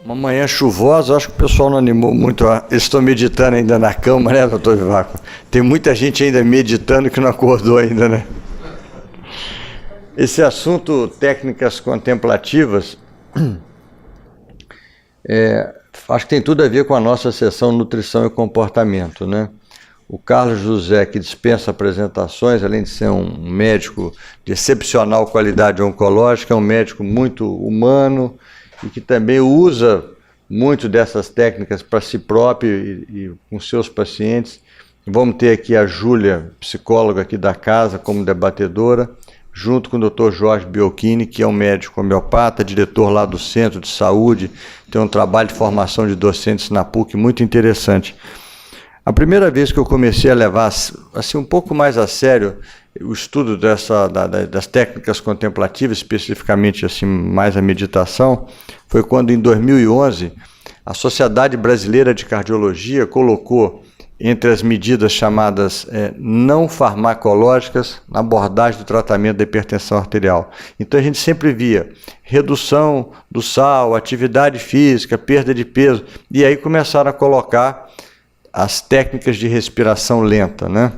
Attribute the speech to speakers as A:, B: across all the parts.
A: Uma manhã chuvosa, acho que o pessoal não animou muito. Eles estão meditando ainda na cama, né, doutor Vivaco? Tem muita gente ainda meditando que não acordou ainda, né? Esse assunto, técnicas contemplativas, acho que tem tudo a ver com a nossa sessão Nutrição e Comportamento, né? O Carlos José, que dispensa apresentações, além de ser um médico de excepcional qualidade oncológica, é um médico muito humano e que também usa muito dessas técnicas para si próprio e com seus pacientes. Vamos ter aqui a Júlia, psicóloga aqui da casa, como debatedora, junto com o Dr. Jorge Biocchini, que é um médico homeopata, diretor lá do Centro de Saúde, tem um trabalho de formação de docentes na PUC muito interessante. A primeira vez que eu comecei a levar assim, um pouco mais a sério o estudo das técnicas contemplativas, especificamente assim, mais a meditação, foi quando em 2011 a Sociedade Brasileira de Cardiologia colocou entre as medidas chamadas não farmacológicas na abordagem do tratamento da hipertensão arterial. Então a gente sempre via redução do sal, atividade física, perda de peso, e aí começaram a colocar as técnicas de respiração lenta, né?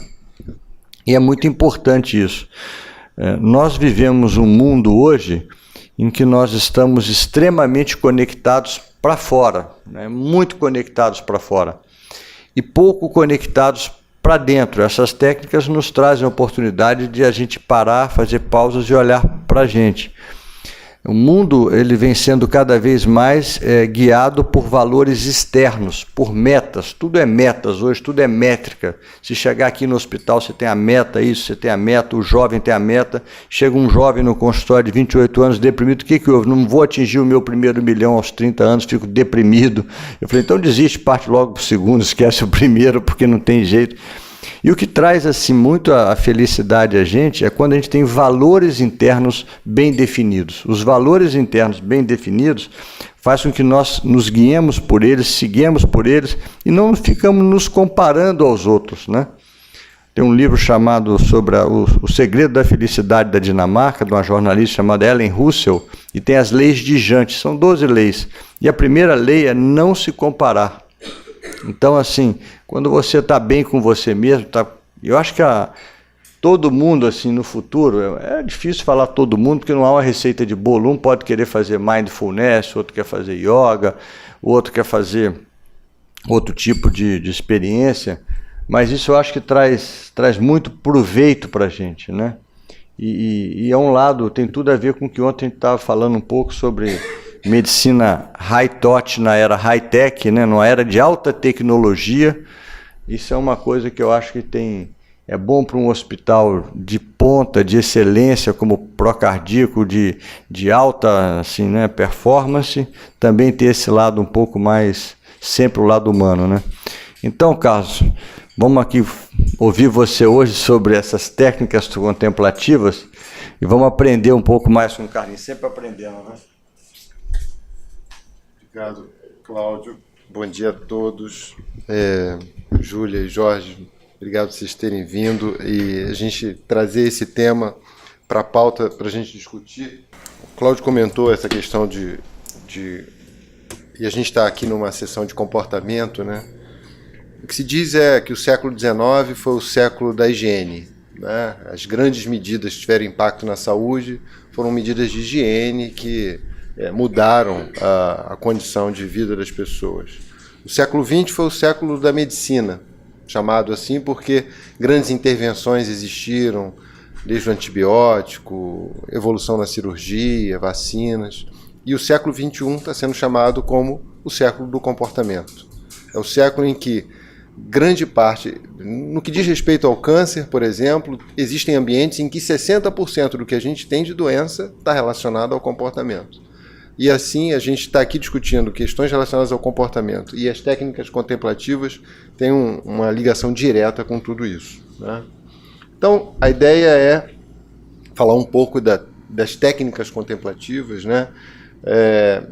A: E é muito importante isso. Nós vivemos um mundo hoje em que nós estamos extremamente conectados para fora, né? Muito conectados para fora e pouco conectados para dentro. Essas técnicas nos trazem a oportunidade de a gente parar, fazer pausas e olhar para a gente. O mundo ele vem sendo cada vez mais guiado por valores externos, por metas. Tudo é metas hoje, tudo é métrica. Se chegar aqui no hospital, você tem a meta, isso, você tem a meta, o jovem tem a meta. Chega um jovem no consultório de 28 anos deprimido, o que houve? Não vou atingir o meu primeiro milhão aos 30 anos, fico deprimido. Eu falei, então desiste, parte logo para o segundo, esquece o primeiro, porque não tem jeito. E o que traz assim muito a felicidade a gente é quando a gente tem valores internos bem definidos. Os valores internos bem definidos fazem com que nós nos guiemos por eles, seguimos por eles e não ficamos nos comparando aos outros, né? Tem um livro chamado sobre o Segredo da Felicidade da Dinamarca, de uma jornalista chamada Ellen Russell, e tem as leis de Jante, são 12 leis. E a primeira lei é não se comparar. Então, assim, quando você está bem com você mesmo, eu acho que todo mundo, assim, no futuro, é difícil falar todo mundo, porque não há uma receita de bolo. Um pode querer fazer mindfulness, outro quer fazer yoga, o outro quer fazer outro tipo de experiência, mas isso eu acho que traz muito proveito para a gente, né? E é um lado, tem tudo a ver com o que ontem a gente estava falando um pouco sobre medicina high-touch na era high-tech, né? Numa era de alta tecnologia. Isso é uma coisa que eu acho que é bom para um hospital de ponta, de excelência, como Procardíaco, de alta assim, né, performance, também ter esse lado um pouco mais, sempre o lado humano, né? Então, Carlos, vamos aqui ouvir você hoje sobre essas técnicas contemplativas e vamos aprender um pouco mais com o Carlinhos, sempre aprendendo, né?
B: Obrigado, Cláudio. Bom dia a todos. Júlia e Jorge, obrigado por vocês terem vindo e a gente trazer esse tema para a pauta para a gente discutir. O Cláudio comentou essa questão e a gente está aqui numa sessão de comportamento, né? O que se diz é que o século XIX foi o século da higiene, né? As grandes medidas que tiveram impacto na saúde foram medidas de higiene que mudaram a condição de vida das pessoas. O século XX foi o século da medicina, chamado assim porque grandes intervenções existiram, desde o antibiótico, evolução na cirurgia, vacinas. E o século XXI está sendo chamado como o século do comportamento. É o século em que grande parte, no que diz respeito ao câncer, por exemplo, existem ambientes em que 60% do que a gente tem de doença está relacionado ao comportamento. E assim a gente está aqui discutindo questões relacionadas ao comportamento e as técnicas contemplativas têm uma ligação direta com tudo isso, né? Então a ideia é falar um pouco das técnicas contemplativas, né?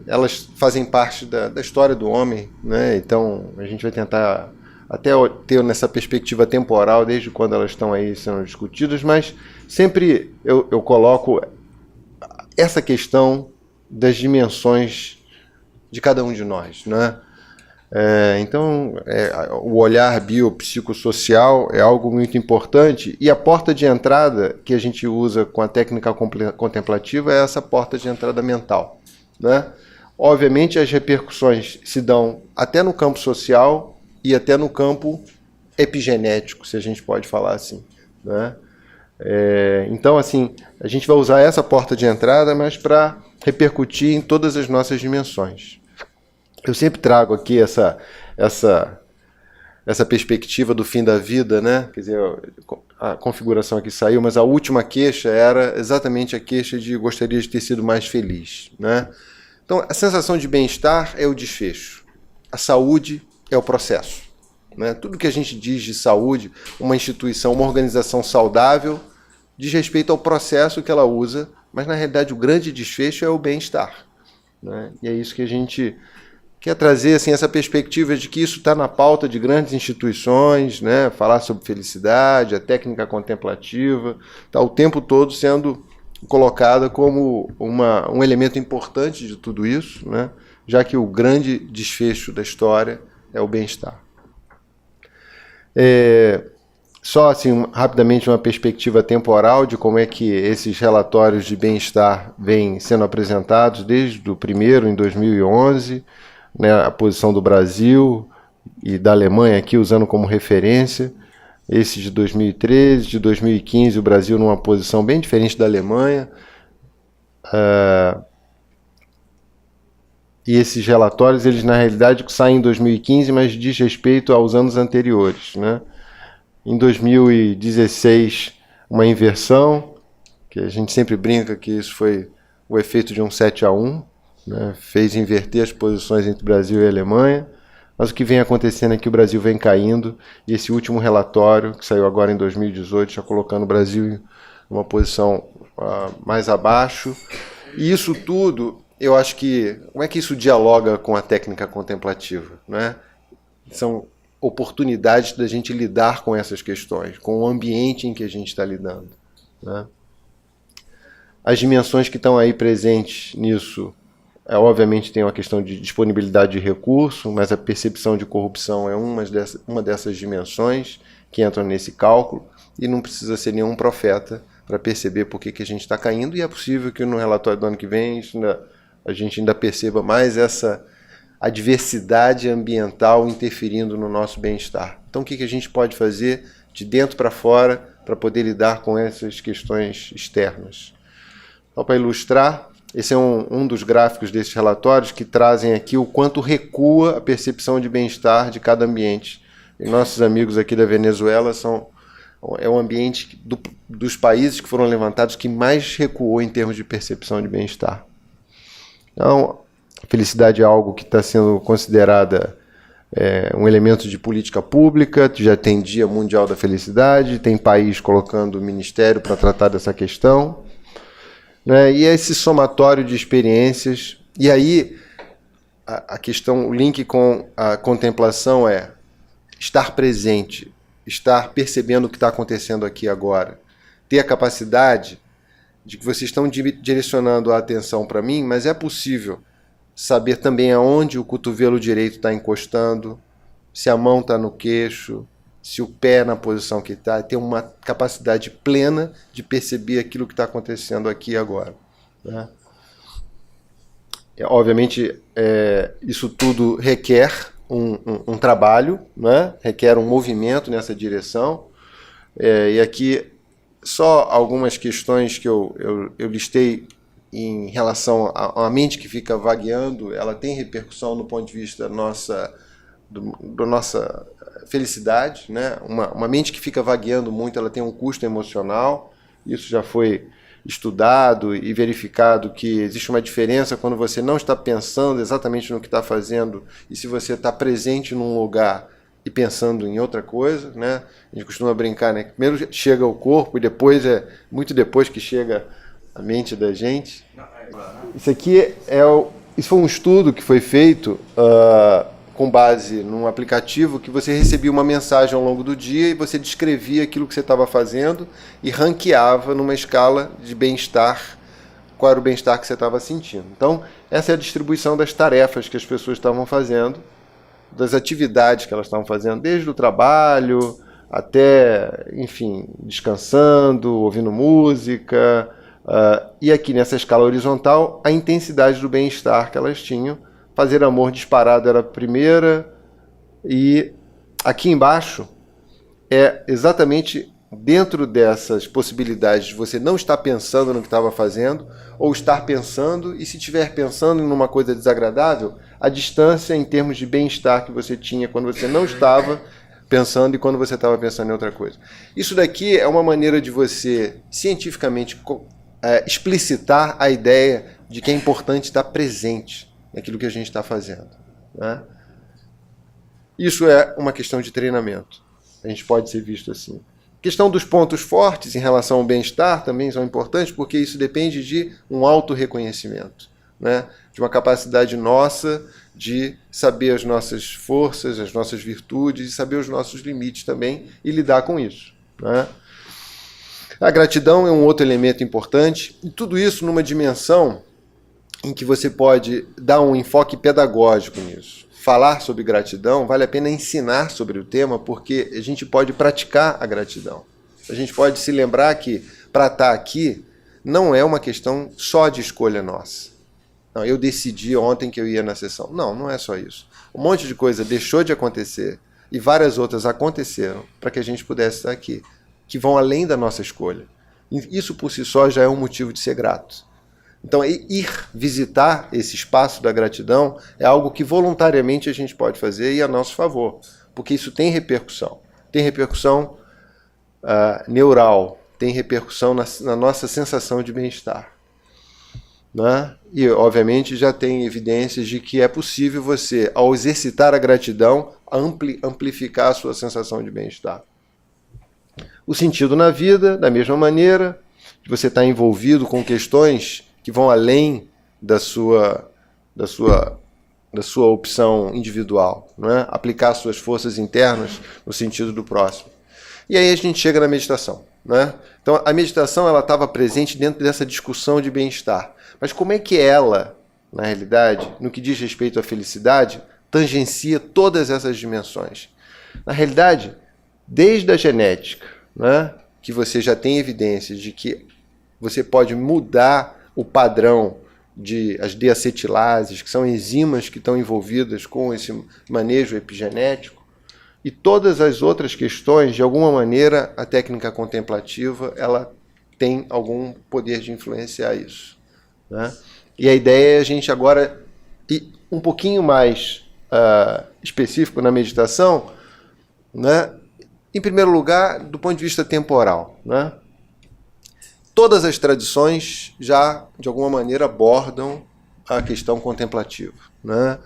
B: Elas fazem parte da história do homem, né? Então a gente vai tentar até ter nessa perspectiva temporal desde quando elas estão aí sendo discutidas, mas sempre eu coloco essa questão das dimensões de cada um de nós, né? Então, o olhar biopsicossocial é algo muito importante, e a porta de entrada que a gente usa com a técnica contemplativa é essa porta de entrada mental, né? Obviamente, as repercussões se dão até no campo social e até no campo epigenético, se a gente pode falar assim, né? Então, assim, a gente vai usar essa porta de entrada, mas para repercutir em todas as nossas dimensões. Eu sempre trago aqui essa perspectiva do fim da vida, né? Quer dizer, a configuração aqui saiu, mas a última queixa era exatamente a queixa de gostaria de ter sido mais feliz, né? Então, a sensação de bem-estar é o desfecho. A saúde é o processo, né? Tudo que a gente diz de saúde, uma instituição, uma organização saudável, diz respeito ao processo que ela usa, mas, na realidade, o grande desfecho é o bem-estar, né? E é isso que a gente quer trazer, assim, essa perspectiva de que isso está na pauta de grandes instituições, né? Falar sobre felicidade, a técnica contemplativa, está o tempo todo sendo colocada como um elemento importante de tudo isso, né? Já que o grande desfecho da história é o bem-estar. Só assim, rapidamente uma perspectiva temporal de como é que esses relatórios de bem-estar vêm sendo apresentados desde o primeiro, em 2011, né, a posição do Brasil e da Alemanha aqui usando como referência, esse de 2013, de 2015, o Brasil numa posição bem diferente da Alemanha, e esses relatórios, eles na realidade saem em 2015, mas diz respeito aos anos anteriores, né? Em 2016, uma inversão, que a gente sempre brinca que isso foi o efeito de um 7-1, né? Fez inverter as posições entre Brasil e Alemanha, mas o que vem acontecendo é que o Brasil vem caindo, e esse último relatório, que saiu agora em 2018, está colocando o Brasil em uma posição mais abaixo. E isso tudo, eu acho que... Como é que isso dialoga com a técnica contemplativa, né? São oportunidades da gente lidar com essas questões, com o ambiente em que a gente está lidando, né? As dimensões que estão aí presentes nisso, obviamente tem uma questão de disponibilidade de recurso, mas a percepção de corrupção é uma dessas dimensões que entram nesse cálculo, e não precisa ser nenhum profeta para perceber por que a gente está caindo, e é possível que no relatório do ano que vem a gente ainda perceba mais essa adversidade ambiental interferindo no nosso bem-estar. Então, o que a gente pode fazer de dentro para fora para poder lidar com essas questões externas? Só para ilustrar, esse é um dos gráficos desses relatórios que trazem aqui o quanto recua a percepção de bem-estar de cada ambiente. E nossos amigos aqui da Venezuela é um ambiente dos países que foram levantados que mais recuou em termos de percepção de bem-estar. Então, a felicidade é algo que está sendo considerada um elemento de política pública, já tem Dia Mundial da Felicidade, tem país colocando o ministério para tratar dessa questão, né? E esse somatório de experiências, e aí a questão, o link com a contemplação é estar presente, estar percebendo o que está acontecendo aqui agora, ter a capacidade de que vocês estão direcionando a atenção para mim, mas é possível saber também aonde o cotovelo direito está encostando, se a mão está no queixo, se o pé na posição que está, ter uma capacidade plena de perceber aquilo que está acontecendo aqui e agora, né? Obviamente, isso tudo requer um trabalho, né? Requer um movimento nessa direção, e aqui só algumas questões que eu listei em relação à mente que fica vagueando. Ela tem repercussão no ponto de vista da nossa felicidade, né? Uma mente que fica vagueando muito, ela tem um custo emocional. Isso já foi estudado e verificado, que existe uma diferença quando você não está pensando exatamente no que está fazendo e se você está presente num lugar e pensando em outra coisa, né? A gente costuma brincar, né? Primeiro chega o corpo e depois muito depois que chega a mente da gente. Isso foi um estudo que foi feito com base num aplicativo que você recebia uma mensagem ao longo do dia e você descrevia aquilo que você estava fazendo e ranqueava numa escala de bem-estar qual era o bem-estar que você estava sentindo. Então, essa é a distribuição das tarefas que as pessoas estavam fazendo, das atividades que elas estavam fazendo, desde o trabalho até, enfim, descansando, ouvindo música, e aqui nessa escala horizontal, a intensidade do bem-estar que elas tinham. Fazer amor disparado era a primeira, e aqui embaixo é exatamente dentro dessas possibilidades de você não estar pensando no que estava fazendo, ou estar pensando, e se estiver pensando em uma coisa desagradável, a distância em termos de bem-estar que você tinha quando você não estava pensando e quando você estava pensando em outra coisa. Isso daqui é uma maneira de você cientificamente explicitar a ideia de que é importante estar presente naquilo que a gente está fazendo, né? Isso é uma questão de treinamento. A gente pode ser visto assim. A questão dos pontos fortes em relação ao bem-estar também são importantes, porque isso depende de um autorreconhecimento, né? De uma capacidade nossa de saber as nossas forças, as nossas virtudes, e saber os nossos limites também e lidar com isso, né? A gratidão é um outro elemento importante, e tudo isso numa dimensão em que você pode dar um enfoque pedagógico nisso. Falar sobre gratidão, vale a pena ensinar sobre o tema, porque a gente pode praticar a gratidão. A gente pode se lembrar que, para estar aqui, não é uma questão só de escolha nossa. Não, eu decidi ontem que eu ia na sessão. Não, não é só isso. Um monte de coisa deixou de acontecer e várias outras aconteceram para que a gente pudesse estar aqui, que vão além da nossa escolha. E isso por si só já é um motivo de ser grato. Então, ir visitar esse espaço da gratidão é algo que voluntariamente a gente pode fazer e a nosso favor, porque isso tem repercussão. Tem repercussão neural, tem repercussão na nossa sensação de bem-estar, né? E, obviamente, já tem evidências de que é possível você, ao exercitar a gratidão, amplificar a sua sensação de bem-estar. O sentido na vida, da mesma maneira, de você estar envolvido com questões que vão além da sua opção individual, né? Aplicar suas forças internas no sentido do próximo. E aí a gente chega na meditação, né? Então a meditação ela estava presente dentro dessa discussão de bem-estar. Mas como é que ela, na realidade, no que diz respeito à felicidade, tangencia todas essas dimensões? Na realidade, desde a genética, né, que você já tem evidências de que você pode mudar o padrão de as deacetilases, que são enzimas que estão envolvidas com esse manejo epigenético, e todas as outras questões, de alguma maneira, a técnica contemplativa ela tem algum poder de influenciar isso, né? E a ideia é a gente agora ir um pouquinho mais específico na meditação, né? Em primeiro lugar, do ponto de vista temporal, né? Todas as tradições já, de alguma maneira, abordam a questão contemplativa, né?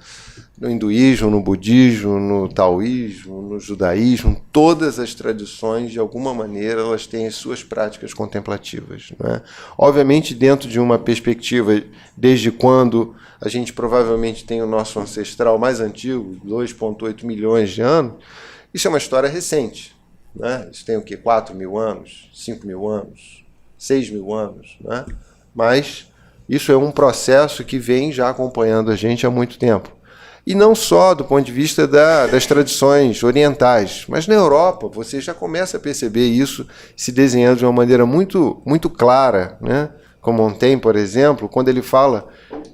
B: No hinduísmo, no budismo, no taoísmo, no judaísmo, todas as tradições, de alguma maneira, elas têm as suas práticas contemplativas, né? Obviamente, dentro de uma perspectiva, desde quando a gente provavelmente tem o nosso ancestral mais antigo, 2,8 milhões de anos, isso é uma história recente, né? Isso tem o quê? 4 mil anos? 5 mil anos? 6 mil anos, né? Mas isso é um processo que vem já acompanhando a gente há muito tempo. E não só do ponto de vista das tradições orientais, mas na Europa você já começa a perceber isso se desenhando de uma maneira muito, muito clara, né? Como Montaigne, por exemplo, quando ele fala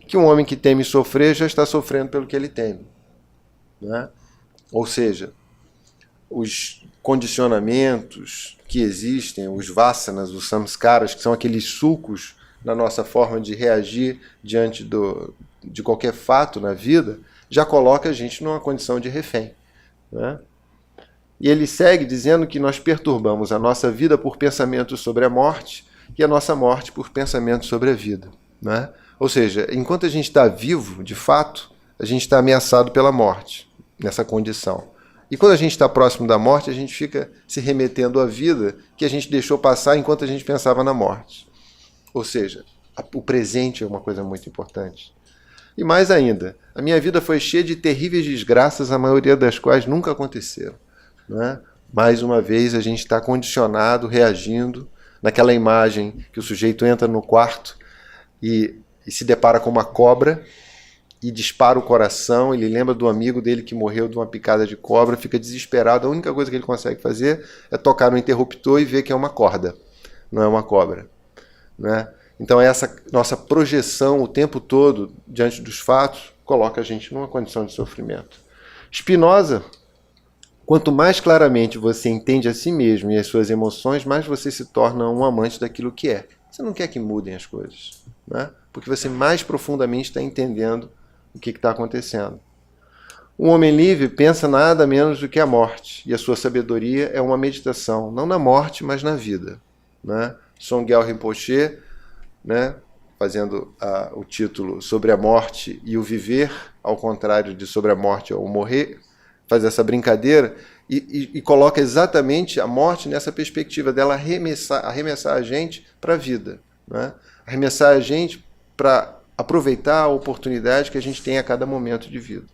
B: que um homem que teme sofrer já está sofrendo pelo que ele teme, né? Ou seja, os condicionamentos que existem, os vasanas, os samskaras, que são aqueles sulcos na nossa forma de reagir diante de qualquer fato na vida, já coloca a gente numa condição de refém, né? E ele segue dizendo que nós perturbamos a nossa vida por pensamentos sobre a morte e a nossa morte por pensamentos sobre a vida, né? Ou seja, enquanto a gente está vivo, de fato, a gente está ameaçado pela morte, nessa condição. E quando a gente está próximo da morte, a gente fica se remetendo à vida que a gente deixou passar enquanto a gente pensava na morte. Ou seja, o presente é uma coisa muito importante. E mais ainda, a minha vida foi cheia de terríveis desgraças, a maioria das quais nunca aconteceram, né? Mais uma vez, a gente está condicionado, reagindo naquela imagem que o sujeito entra no quarto e se depara com uma cobra e dispara o coração. Ele lembra do amigo dele que morreu de uma picada de cobra, fica desesperado. A única coisa que ele consegue fazer é tocar no interruptor e ver que é uma corda, não é uma cobra, né? Então essa nossa projeção o tempo todo diante dos fatos coloca a gente numa condição de sofrimento. Spinoza, quanto mais claramente você entende a si mesmo e as suas emoções, mais você se torna um amante daquilo que é. Você não quer que mudem as coisas, né? Porque você mais profundamente está entendendo o que está acontecendo. Um homem livre pensa nada menos do que a morte, e a sua sabedoria é uma meditação, não na morte, mas na vida, né? Songyal Rinpoche, né, fazendo o título sobre a morte e o viver, ao contrário de sobre a morte ou morrer, faz essa brincadeira e coloca exatamente a morte nessa perspectiva dela arremessar a gente para a vida, né? Arremessar a gente para aproveitar a oportunidade que a gente tem a cada momento de vida.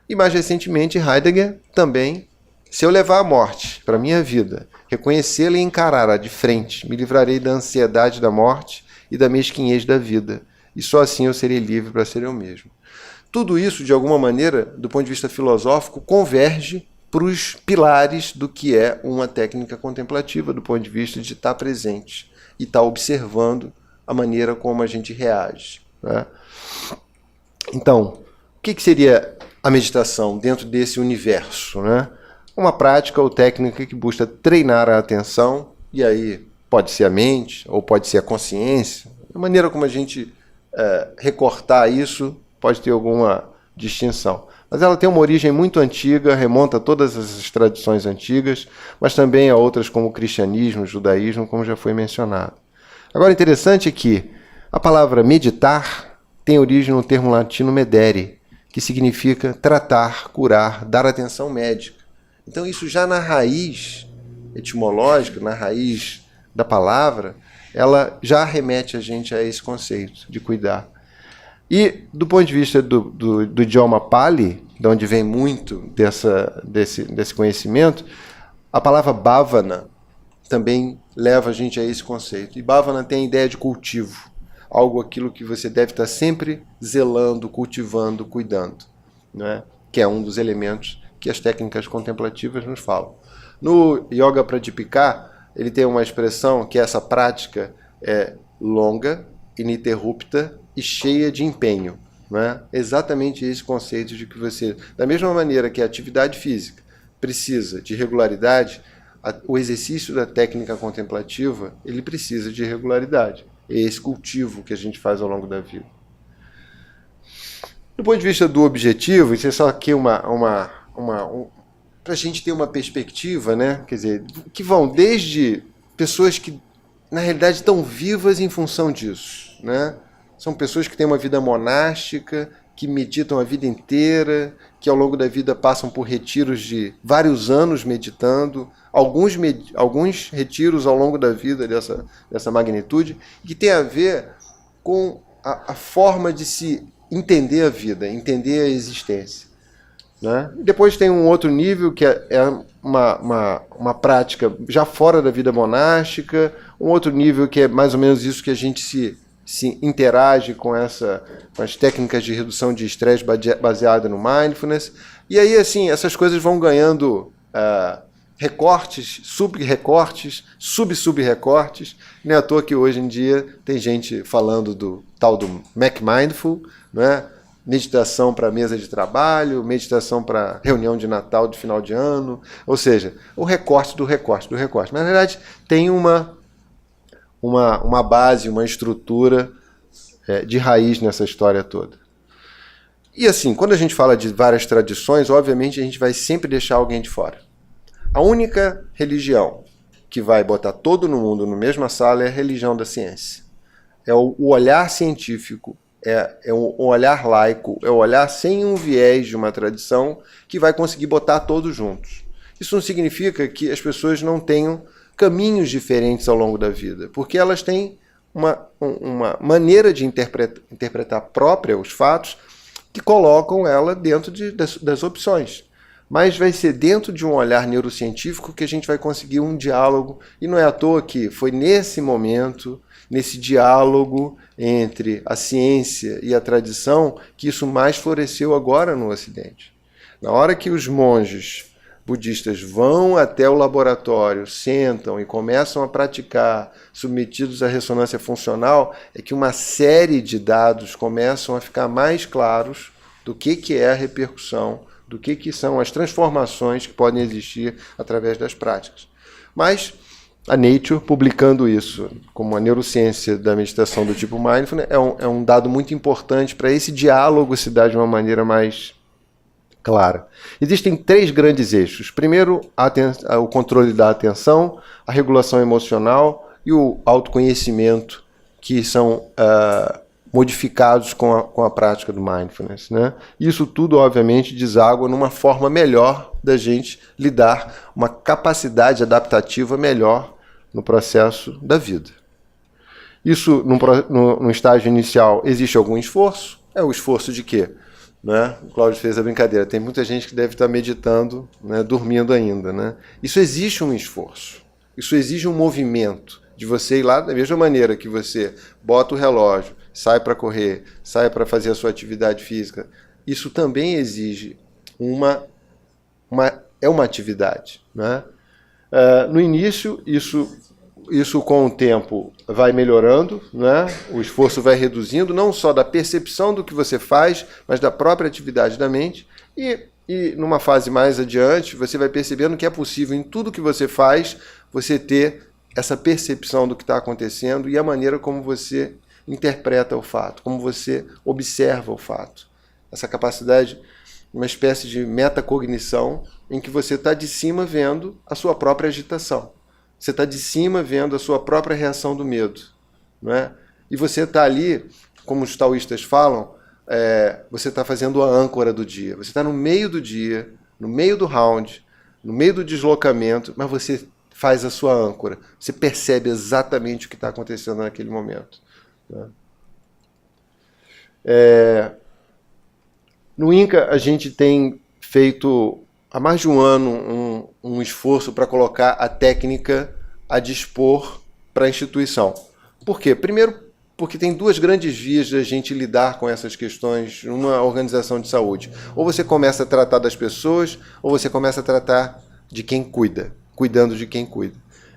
B: E mais recentemente, Heidegger também: se eu levar a morte para a minha vida, reconhecê-la e encará-la de frente, me livrarei da ansiedade da morte e da mesquinhez da vida, e só assim eu serei livre para ser eu mesmo. Tudo isso, de alguma maneira, do ponto de vista filosófico, converge para os pilares do que é uma técnica contemplativa, do ponto de vista de estar presente e estar observando a maneira como a gente reage, né? Então, o que seria a meditação dentro desse universo, né? Uma prática ou técnica que busca treinar a atenção, e aí pode ser a mente, ou pode ser a consciência. A maneira como a gente recortar isso pode ter alguma distinção. Mas ela tem uma origem muito antiga, remonta a todas essas tradições antigas, mas também a outras como o cristianismo, o judaísmo, como já foi mencionado. Agora, interessante é que a palavra meditar tem origem no termo latino medere, que significa tratar, curar, dar atenção médica. Então isso já na raiz etimológica, na raiz da palavra, ela já remete a gente a esse conceito de cuidar. E do ponto de vista do idioma Pali, de onde vem muito desse conhecimento, a palavra bhavana também leva a gente a esse conceito. E bhavana tem a ideia de cultivo, aquilo que você deve estar sempre zelando, cultivando, cuidando, né? Que é um dos elementos que as técnicas contemplativas nos falam. No Yoga Pradipika, ele tem uma expressão que essa prática é longa, ininterrupta e cheia de empenho, né? Exatamente esse conceito de que você, da mesma maneira que a atividade física precisa de regularidade, o exercício da técnica contemplativa, ele precisa de regularidade. É esse cultivo que a gente faz ao longo da vida. Do ponto de vista do objetivo, isso é só aqui para a gente ter uma perspectiva, né? Quer dizer, que vão desde pessoas que, na realidade, estão vivas em função disso, né? São pessoas que têm uma vida monástica, que meditam a vida inteira, que ao longo da vida passam por retiros de vários anos meditando, alguns retiros ao longo da vida dessa magnitude, que tem a ver com a forma de se entender a vida, entender a existência, né? E depois tem um outro nível, que é uma prática já fora da vida monástica, um outro nível que é mais ou menos isso, que a gente se interage com as técnicas de redução de estresse baseada no mindfulness. E aí, assim, essas coisas vão ganhando recortes, sub-recortes, sub-sub-recortes. Não é à toa que hoje em dia tem gente falando do tal do Mac Mindful, né? Meditação para mesa de trabalho, meditação para reunião de Natal de final de ano, ou seja, o recorte do recorte do recorte. Mas, na verdade, tem uma base, uma estrutura de raiz nessa história toda. E assim, quando a gente fala de várias tradições, obviamente a gente vai sempre deixar alguém de fora. A única religião que vai botar todo mundo na mesma sala é a religião da ciência. É o olhar científico, é um olhar laico, é o olhar sem um viés de uma tradição que vai conseguir botar todos juntos. Isso não significa que as pessoas não tenham caminhos diferentes ao longo da vida, porque elas têm uma maneira de interpretar própria os fatos que colocam ela dentro das opções. Mas vai ser dentro de um olhar neurocientífico que a gente vai conseguir um diálogo, e não é à toa que foi nesse momento, nesse diálogo entre a ciência e a tradição, que isso mais floresceu agora no Ocidente. Na hora que os monges budistas vão até o laboratório, sentam e começam a praticar, submetidos à ressonância funcional, é que uma série de dados começam a ficar mais claros do que é a repercussão, do que são as transformações que podem existir através das práticas. Mas a Nature, publicando isso como a neurociência da meditação do tipo Mindfulness, é um dado muito importante para esse diálogo se dar de uma maneira mais clara. Existem 3 grandes eixos. Primeiro, o controle da atenção, a regulação emocional e o autoconhecimento, que são modificados com a prática do Mindfulness, né? Isso tudo, obviamente, deságua numa forma melhor da gente lidar, uma capacidade adaptativa melhor no processo da vida. Isso, no estágio inicial, existe algum esforço? É o esforço de quê? Né? O Cláudio fez a brincadeira. Tem muita gente que deve estar meditando, né, dormindo ainda. Né? Isso existe um esforço. Isso exige um movimento de você ir lá da mesma maneira que você bota o relógio, sai para correr, sai para fazer a sua atividade física. Isso também exige uma atividade. Né? No início, isso com o tempo vai melhorando, né? O esforço vai reduzindo, não só da percepção do que você faz, mas da própria atividade da mente. E numa fase mais adiante, você vai percebendo que é possível, em tudo que você faz, você ter essa percepção do que está acontecendo e a maneira como você interpreta o fato, como você observa o fato. Essa capacidade, uma espécie de metacognição, em que você está de cima vendo a sua própria agitação. Você está de cima vendo a sua própria reação do medo. Não é? E você está ali, como os taoístas falam, você está fazendo a âncora do dia. Você está no meio do dia, no meio do round, no meio do deslocamento, mas você faz a sua âncora. Você percebe exatamente o que está acontecendo naquele momento. Né? No INCA, a gente tem feito há mais de um ano um esforço para colocar a técnica a dispor para a instituição. Por quê? Primeiro, porque tem 2 grandes vias de a gente lidar com essas questões numa organização de saúde. Ou você começa a tratar das pessoas, ou você começa a tratar de quem cuida, cuidando de quem cuida.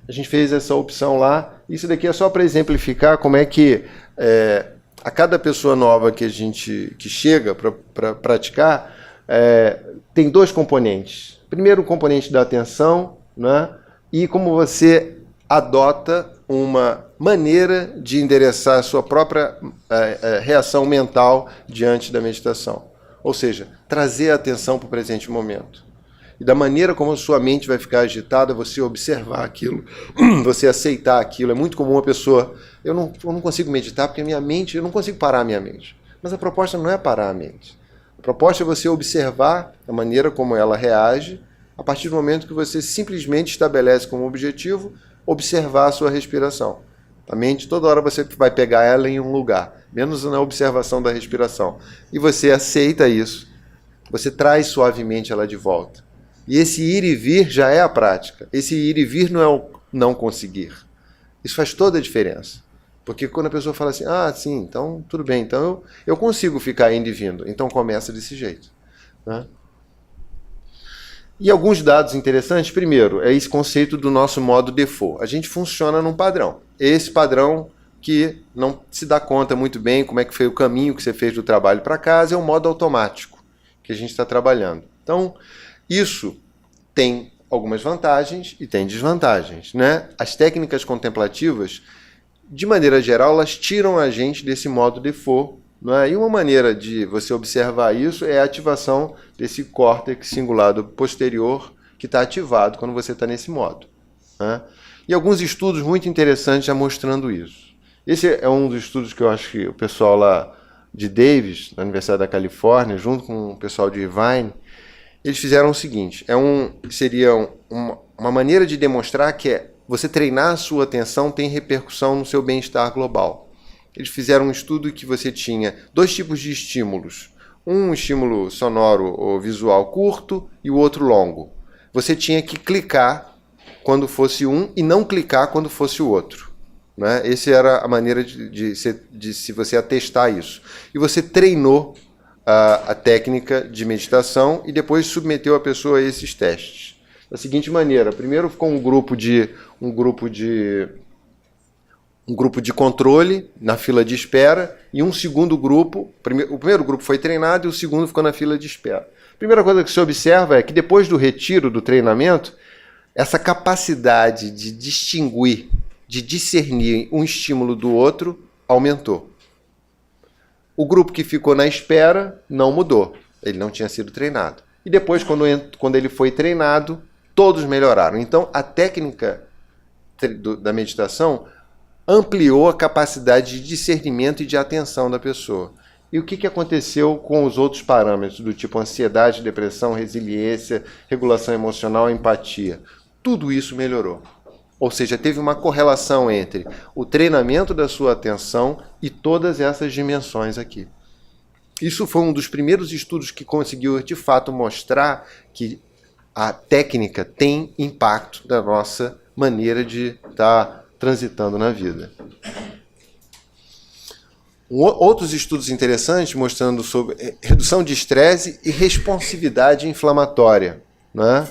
B: A gente fez essa opção lá. Isso daqui é só para exemplificar como é que a cada pessoa nova que chega para praticar, tem 2 componentes. Primeiro, o componente da atenção, né? E como você adota uma maneira de endereçar a sua própria reação mental diante da meditação. Ou seja, trazer a atenção para o presente momento. E da maneira como a sua mente vai ficar agitada, você observar aquilo, você aceitar aquilo. É muito comum a pessoa... Eu não consigo meditar porque eu não consigo parar a minha mente. Mas a proposta não é parar a mente. A proposta é você observar a maneira como ela reage a partir do momento que você simplesmente estabelece como objetivo observar a sua respiração. A mente, toda hora você vai pegar ela em um lugar, menos na observação da respiração. E você aceita isso, você traz suavemente ela de volta. E esse ir e vir já é a prática. Esse ir e vir não é o não conseguir. Isso faz toda a diferença. Porque quando a pessoa fala assim, sim, então tudo bem, então eu consigo ficar indo e vindo. Então começa desse jeito. Né? E alguns dados interessantes. Primeiro, é esse conceito do nosso modo default. A gente funciona num padrão. Esse padrão que não se dá conta muito bem como é que foi o caminho que você fez do trabalho para casa, é um modo automático que a gente está trabalhando. Então, isso tem algumas vantagens e tem desvantagens. Né? As técnicas contemplativas, de maneira geral, elas tiram a gente desse modo default. Né? E uma maneira de você observar isso é a ativação desse córtex cingulado posterior que está ativado quando você está nesse modo. Né? E alguns estudos muito interessantes já mostrando isso. Esse é um dos estudos que eu acho que o pessoal lá de Davis, na Universidade da Califórnia, junto com o pessoal de Irvine, eles fizeram o seguinte, seria uma maneira de demonstrar que você treinar a sua atenção tem repercussão no seu bem-estar global. Eles fizeram um estudo que você tinha 2 tipos de estímulos. Um estímulo sonoro ou visual curto e o outro longo. Você tinha que clicar quando fosse um e não clicar quando fosse o outro. Né? Essa era a maneira de se você atestar isso. E você treinou a técnica de meditação e depois submeteu a pessoa a esses testes. Da seguinte maneira, primeiro ficou um grupo de controle na fila de espera e um segundo grupo, o primeiro grupo foi treinado e o segundo ficou na fila de espera. A primeira coisa que se observa é que depois do retiro do treinamento, essa capacidade de distinguir, de discernir um estímulo do outro aumentou. O grupo que ficou na espera não mudou, ele não tinha sido treinado. E depois, quando ele foi treinado, todos melhoraram. Então, a técnica da meditação ampliou a capacidade de discernimento e de atenção da pessoa. E o que aconteceu com os outros parâmetros, do tipo ansiedade, depressão, resiliência, regulação emocional, empatia? Tudo isso melhorou. Ou seja, teve uma correlação entre o treinamento da sua atenção e todas essas dimensões aqui. Isso foi um dos primeiros estudos que conseguiu, de fato, mostrar que a técnica tem impacto na nossa maneira de estar transitando na vida. Outros estudos interessantes mostrando sobre redução de estresse e responsividade inflamatória, né?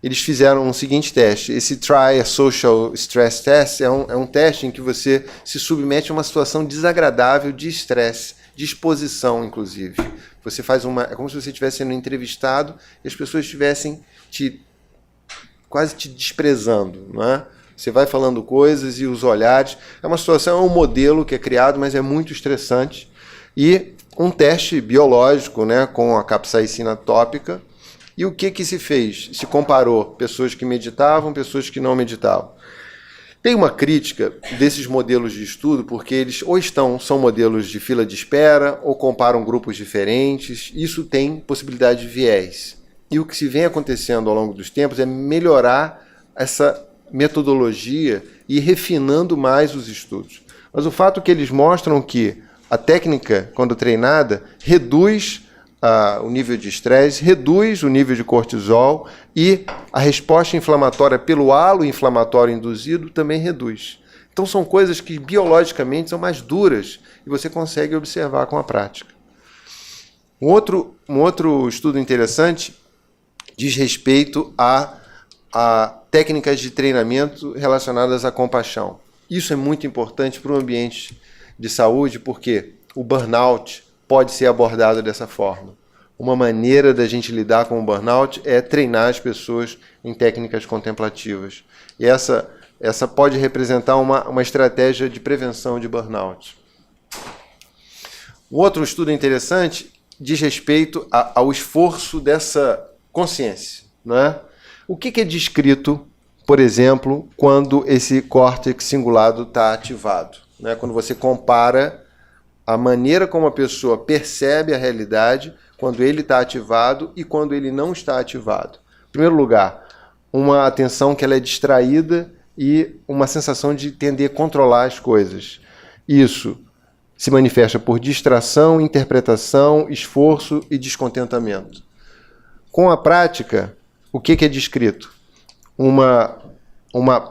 B: Eles fizeram o seguinte teste. Esse Try a Social Stress Test é um teste em que você se submete a uma situação desagradável de estresse, de exposição, inclusive. Você faz é como se você estivesse sendo entrevistado e as pessoas estivessem quase te desprezando, não é? Você vai falando coisas e os olhares. É uma situação, é um modelo que é criado, mas é muito estressante. E um teste biológico, né, com a capsaicina tópica. E o que se fez? Se comparou pessoas que meditavam, pessoas que não meditavam. Tem uma crítica desses modelos de estudo, porque eles ou são modelos de fila de espera, ou comparam grupos diferentes. Isso tem possibilidade de viés. E o que se vem acontecendo ao longo dos tempos é melhorar essa metodologia e ir refinando mais os estudos. Mas o fato é que eles mostram que a técnica, quando treinada, reduz o nível de estresse, reduz o nível de cortisol e a resposta inflamatória pelo halo inflamatório induzido também reduz. Então são coisas que biologicamente são mais duras e você consegue observar com a prática. Um outro estudo interessante diz respeito a técnicas de treinamento relacionadas à compaixão. Isso é muito importante para o ambiente de saúde, porque o burnout pode ser abordado dessa forma. Uma maneira da gente lidar com o burnout é treinar as pessoas em técnicas contemplativas. E essa pode representar uma estratégia de prevenção de burnout. Um outro estudo interessante diz respeito ao esforço dessa consciência, né? O que é descrito, por exemplo, quando esse córtex cingulado está ativado, né? Quando você compara a maneira como a pessoa percebe a realidade quando ele está ativado e quando ele não está ativado. Em primeiro lugar, uma atenção que ela é distraída e uma sensação de tender a controlar as coisas. Isso se manifesta por distração, interpretação, esforço e descontentamento. Com a prática, o que é descrito? Uma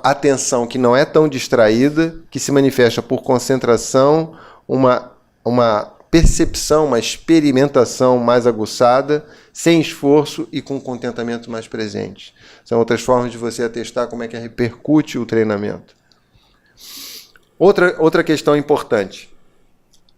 B: atenção que não é tão distraída, que se manifesta por concentração, uma percepção, uma experimentação mais aguçada, sem esforço e com contentamento mais presente. São outras formas de você atestar como é que repercute o treinamento. Outra questão importante.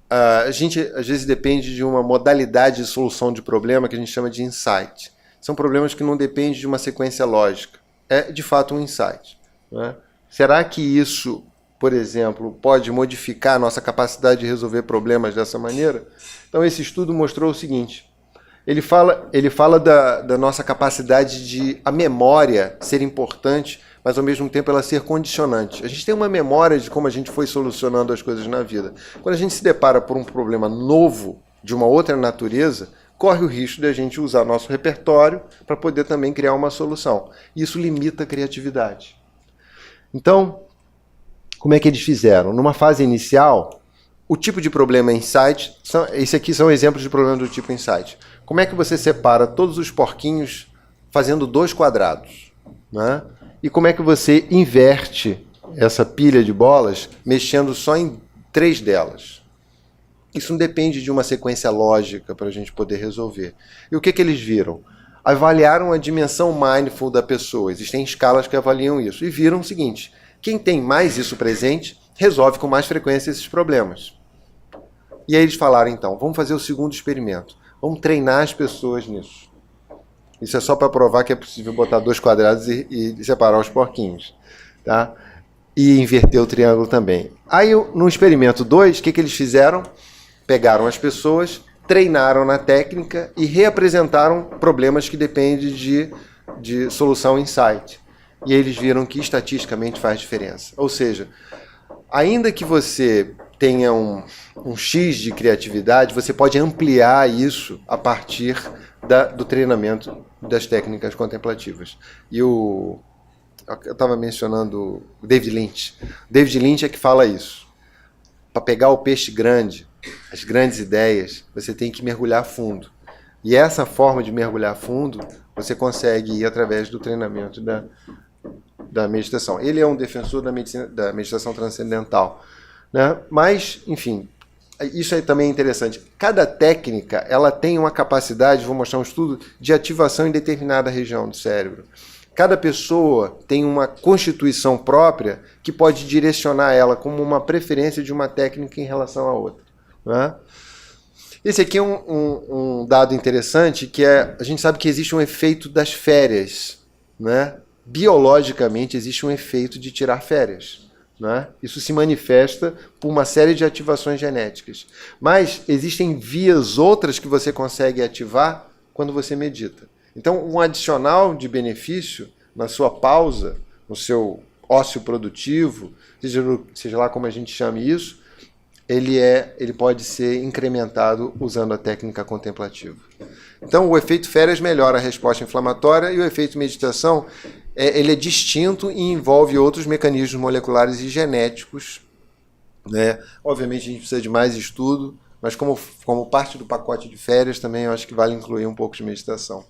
B: A gente, às vezes, depende de uma modalidade de solução de problema que a gente chama de insight. São problemas que não dependem de uma sequência lógica. É, de fato, um insight, né? Será que isso, por exemplo, pode modificar a nossa capacidade de resolver problemas dessa maneira? Então, esse estudo mostrou o seguinte. Ele fala da nossa capacidade de a memória ser importante, mas, ao mesmo tempo, ela ser condicionante. A gente tem uma memória de como a gente foi solucionando as coisas na vida. Quando a gente se depara por um problema novo, de uma outra natureza, corre o risco de a gente usar nosso repertório para poder também criar uma solução. Isso limita a criatividade. Então, como é que eles fizeram? Numa fase inicial, o tipo de problema insight, esse aqui são exemplos de problema do tipo insight. Como é que você separa todos os porquinhos fazendo 2 quadrados, né? E como é que você inverte essa pilha de bolas mexendo só em 3 delas. Isso não depende de uma sequência lógica para a gente poder resolver. E o que eles viram? Avaliaram a dimensão mindful da pessoa. Existem escalas que avaliam isso. E viram o seguinte: quem tem mais isso presente resolve com mais frequência esses problemas. E aí eles falaram, então, vamos fazer o segundo experimento. Vamos treinar as pessoas nisso. Isso é só para provar que é possível botar 2 quadrados e separar os porquinhos. Tá? E inverter o triângulo também. Aí, no experimento 2, o que eles fizeram? Pegaram as pessoas, treinaram na técnica e reapresentaram problemas que dependem de solução insight. E eles viram que estatisticamente faz diferença. Ou seja, ainda que você tenha um X de criatividade, você pode ampliar isso a partir do treinamento das técnicas contemplativas. E eu estava mencionando o David Lynch. O David Lynch é que fala isso. Para pegar o peixe grande, as grandes ideias, você tem que mergulhar fundo. E essa forma de mergulhar fundo, você consegue ir através do treinamento da meditação. Ele é um defensor da meditação transcendental. Né? Mas, enfim, isso aí também é interessante. Cada técnica ela tem uma capacidade, vou mostrar um estudo, de ativação em determinada região do cérebro. Cada pessoa tem uma constituição própria que pode direcionar ela como uma preferência de uma técnica em relação à outra. Né? Esse aqui é um dado interessante, que a gente sabe que existe um efeito das férias. Né? Biologicamente existe um efeito de tirar férias. Né? Isso se manifesta por uma série de ativações genéticas. Mas existem vias outras que você consegue ativar quando você medita. Então, um adicional de na sua pausa, no seu ócio produtivo, seja lá como a gente chame isso, ele pode ser incrementado usando a técnica contemplativa. Então, o efeito férias melhora a resposta inflamatória e o efeito meditação ele é distinto e envolve outros mecanismos moleculares e genéticos. Né? Obviamente, a gente precisa de mais estudo, mas como parte do pacote de férias, também eu acho que vale incluir um pouco de meditação.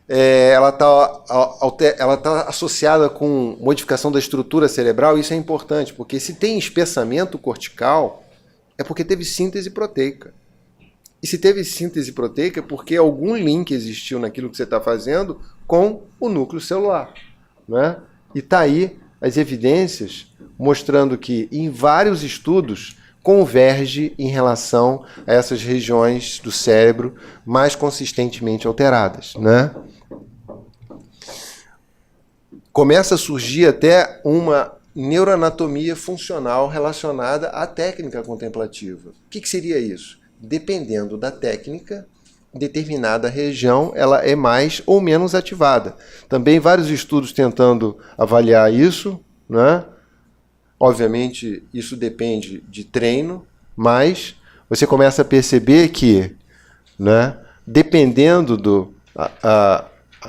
B: Ela tá associada com modificação da estrutura cerebral, e isso é importante, porque se tem espessamento cortical, é porque teve síntese proteica. E se teve síntese proteica, é porque algum link existiu naquilo que você está fazendo com o núcleo celular. Né? E está aí as evidências mostrando que, em vários estudos, converge em relação a essas regiões do cérebro mais consistentemente alteradas. Né? Começa a surgir até uma neuroanatomia funcional relacionada à técnica contemplativa. O que seria isso? Dependendo da técnica, determinada região ela é mais ou menos ativada. Também vários estudos tentando avaliar isso, né? Obviamente, isso depende de treino, mas você começa a perceber que, né, dependendo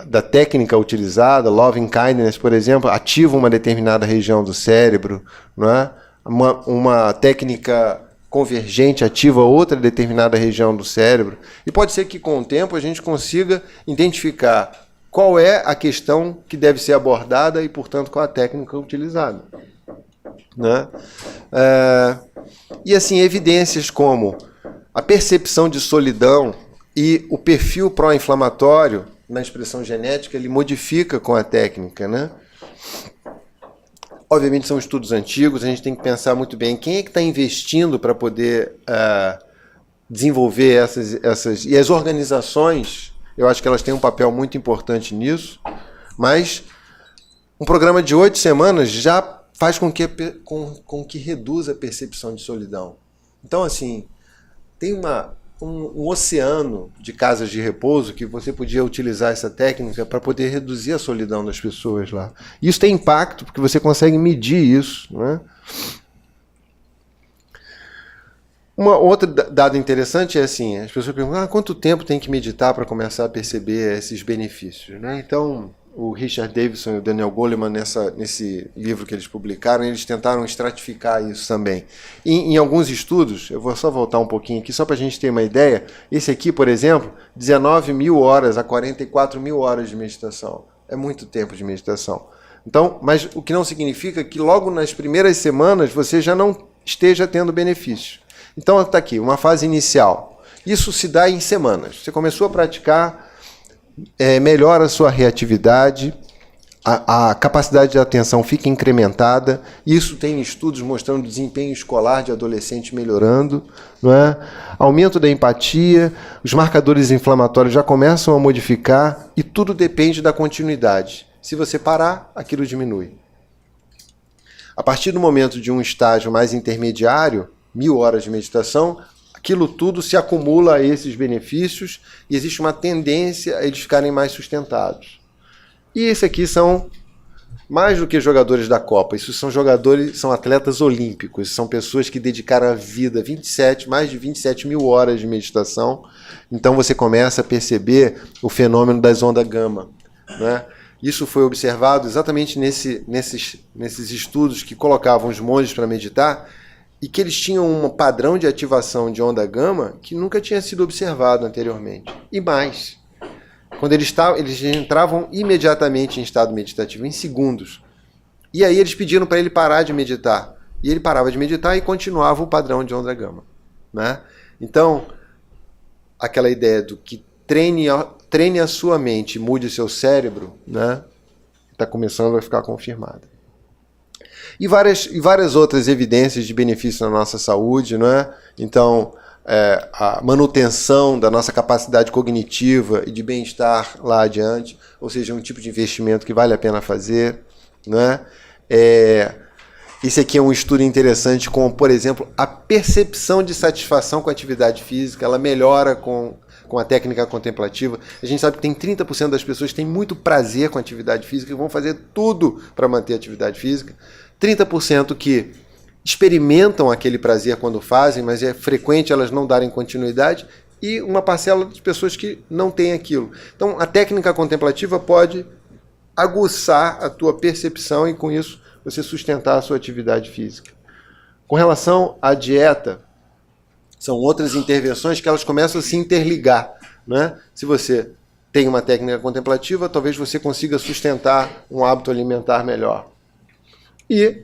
B: da técnica utilizada, loving kindness, por exemplo, ativa uma determinada região do cérebro, né? Uma técnica convergente ativa outra determinada região do cérebro. E pode ser que, com o tempo, a gente consiga identificar qual é a questão que deve ser abordada e, portanto, qual a técnica utilizada. Né? E, assim, evidências como a percepção de solidão e o perfil pró-inflamatório na expressão genética, ele modifica com a técnica, né? Obviamente são estudos antigos, a gente tem que pensar muito bem quem é que está investindo para poder desenvolver essas... E as organizações, eu acho que elas têm um papel muito importante nisso, mas um programa de 8 semanas já faz com que reduza a percepção de solidão. Então, assim, tem um oceano de casas de repouso que você podia utilizar essa técnica para poder reduzir a solidão das pessoas lá. Isso tem impacto porque você consegue medir isso. Né? Outro dado interessante é assim, as pessoas perguntam quanto tempo tem que meditar para começar a perceber esses benefícios. Né? Então, o Richard Davidson e o Daniel Goleman, nesse livro que eles publicaram, eles tentaram estratificar isso também. Em alguns estudos, eu vou só voltar um pouquinho aqui, só para a gente ter uma ideia, esse aqui, por exemplo, 19 mil horas a 44 mil horas de meditação. É muito tempo de meditação. Então, mas o que não significa que logo nas primeiras semanas você já não esteja tendo benefício. Então está aqui, uma fase inicial. Isso se dá em semanas. Você começou a praticar, melhora a sua reatividade, a capacidade de atenção fica incrementada. Isso tem estudos mostrando o desempenho escolar de adolescente melhorando, não é? Aumento da empatia, os marcadores inflamatórios já começam a modificar e tudo depende da continuidade. Se você parar, aquilo diminui. A partir do momento de um estágio mais intermediário, 1000 horas de meditação, aquilo tudo se acumula a esses benefícios e existe uma tendência a eles ficarem mais sustentados. E esses aqui são mais do que jogadores da Copa, isso são jogadores, são atletas olímpicos, são pessoas que dedicaram a vida, mais de 27.000 horas de meditação. Então você começa a perceber o fenômeno das ondas gama, né? Isso foi observado exatamente nesses estudos que colocavam os monges para meditar e que eles tinham um padrão de ativação de onda gama que nunca tinha sido observado anteriormente. E mais, quando eles entravam imediatamente em estado meditativo, em segundos. E aí eles pediram para ele parar de meditar. E ele parava de meditar e continuava o padrão de onda gama, né? Então, aquela ideia do que treine a sua mente e mude o seu cérebro, né, está começando a ficar confirmada. E várias outras evidências de benefício na nossa saúde, né? Então, a manutenção da nossa capacidade cognitiva e de bem-estar lá adiante, ou seja, um tipo de investimento que vale a pena fazer, né? Esse aqui é um estudo interessante com, por exemplo, a percepção de satisfação com a atividade física, ela melhora com a técnica contemplativa. A gente sabe que tem 30% das pessoas que têm muito prazer com a atividade física e vão fazer tudo para manter a atividade física. 30% que experimentam aquele prazer quando fazem, mas é frequente elas não darem continuidade, e uma parcela de pessoas que não têm aquilo. Então, a técnica contemplativa pode aguçar a tua percepção e, com isso, você sustentar a sua atividade física. Com relação à dieta, são outras intervenções que elas começam a se interligar, né? Se você tem uma técnica contemplativa, talvez você consiga sustentar um hábito alimentar melhor. E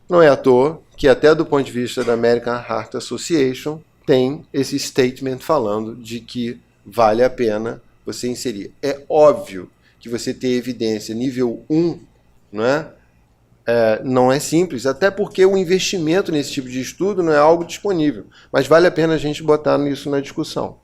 B: não é à toa que, até do ponto de vista da American Heart Association, tem esse statement falando de que vale a pena você inserir. É óbvio que você ter evidência nível 1, né? Não é simples, até porque o investimento nesse tipo de estudo não é algo disponível, mas vale a pena a gente botar isso na discussão.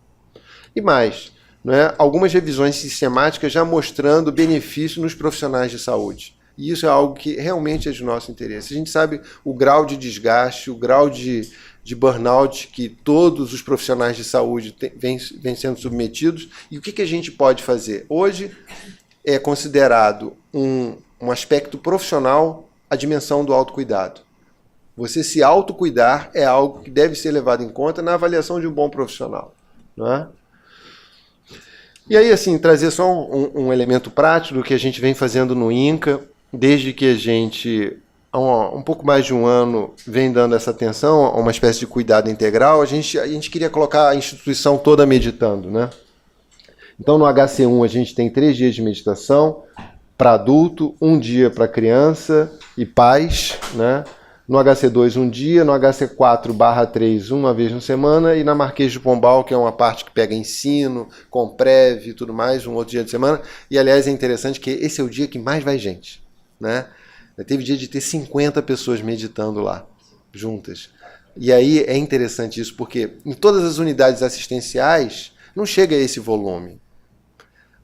B: E mais, né, algumas revisões sistemáticas já mostrando benefício nos profissionais de saúde. E isso é algo que realmente é de nosso interesse. A gente sabe o grau de desgaste, o grau de burnout que todos os profissionais de saúde vêm sendo submetidos, e o que a gente pode fazer? Hoje é considerado um aspecto profissional a dimensão do autocuidado. Você se autocuidar é algo que deve ser levado em conta na avaliação de um bom profissional, não é? E aí, assim, trazer só um elemento prático do que a gente vem fazendo no INCA, desde que a gente, há um pouco mais de um ano, vem dando essa atenção a uma espécie de cuidado integral. A gente queria colocar a instituição toda meditando, né? Então, no HC1, a gente tem 3 dias de meditação para adulto, 1 dia para criança e pais, né? No HC2 um dia, no HC4/3 uma vez na semana, e na Marquês de Pombal, que é uma parte que pega ensino, Comprev e tudo mais, um outro dia de semana. E, aliás, é interessante que esse é o dia que mais vai gente, né? Teve dia de ter 50 pessoas meditando lá, juntas. E aí é interessante isso, porque em todas as unidades assistenciais não chega a esse volume.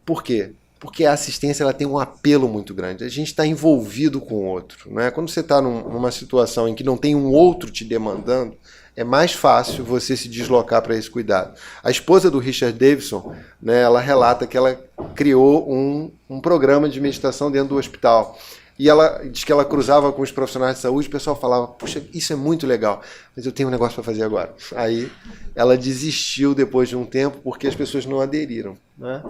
B: Por quê? Porque a assistência ela tem um apelo muito grande. A gente está envolvido com o outro, né? Quando você está numa situação em que não tem um outro te demandando, é mais fácil você se deslocar para esse cuidado. A esposa do Richard Davidson, né, ela relata que ela criou um programa de meditação dentro do hospital. E ela diz que ela cruzava com os profissionais de saúde, o pessoal falava, puxa, isso é muito legal, mas eu tenho um negócio para fazer agora. Aí ela desistiu depois de um tempo porque as pessoas não aderiram, né?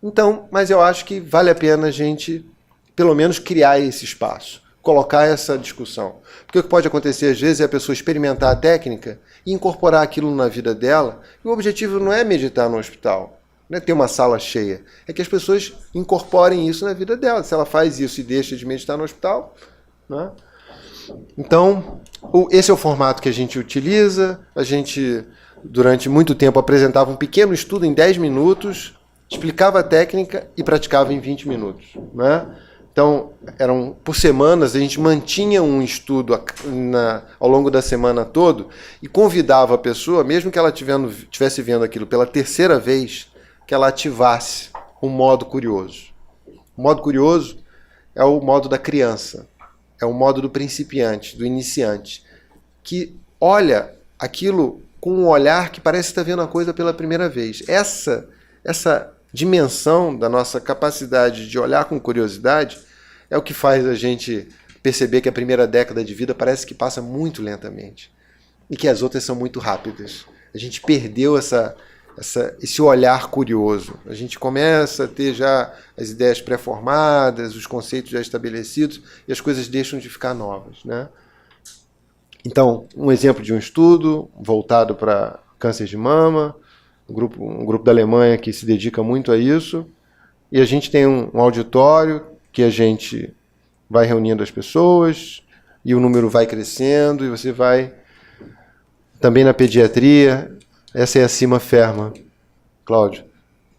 B: Então, mas eu acho que vale a pena a gente, pelo menos, criar esse espaço, colocar essa discussão. Porque o que pode acontecer, às vezes, é a pessoa experimentar a técnica e incorporar aquilo na vida dela, e o objetivo não é meditar no hospital. não é ter uma sala cheia, é que as pessoas incorporem isso na vida dela. Se ela faz isso e deixa de meditar no hospital, né? Então, esse é o formato que a gente utiliza. A gente, durante muito tempo, apresentava um pequeno estudo em 10 minutos, explicava a técnica e praticava em 20 minutos, né? Então, por semanas, a gente mantinha um estudo ao longo da semana todo e convidava a pessoa, mesmo que ela estivesse vendo aquilo pela terceira vez, que ela ativasse o modo curioso. O modo curioso é o modo da criança, é o modo do principiante, do iniciante, que olha aquilo com um olhar que parece estar vendo a coisa pela primeira vez. Essa dimensão da nossa capacidade de olhar com curiosidade é o que faz a gente perceber que a primeira década de vida parece que passa muito lentamente e que as outras são muito rápidas. A gente perdeu esse olhar curioso. A gente começa a ter já as ideias pré-formadas, os conceitos já estabelecidos e as coisas deixam de ficar novas, né? Então, um exemplo de um estudo voltado para câncer de mama, um grupo da Alemanha que se dedica muito a isso, e a gente tem um auditório que a gente vai reunindo as pessoas e o número vai crescendo e você vai... Também na pediatria, essa é a Cima Ferma, Cláudio,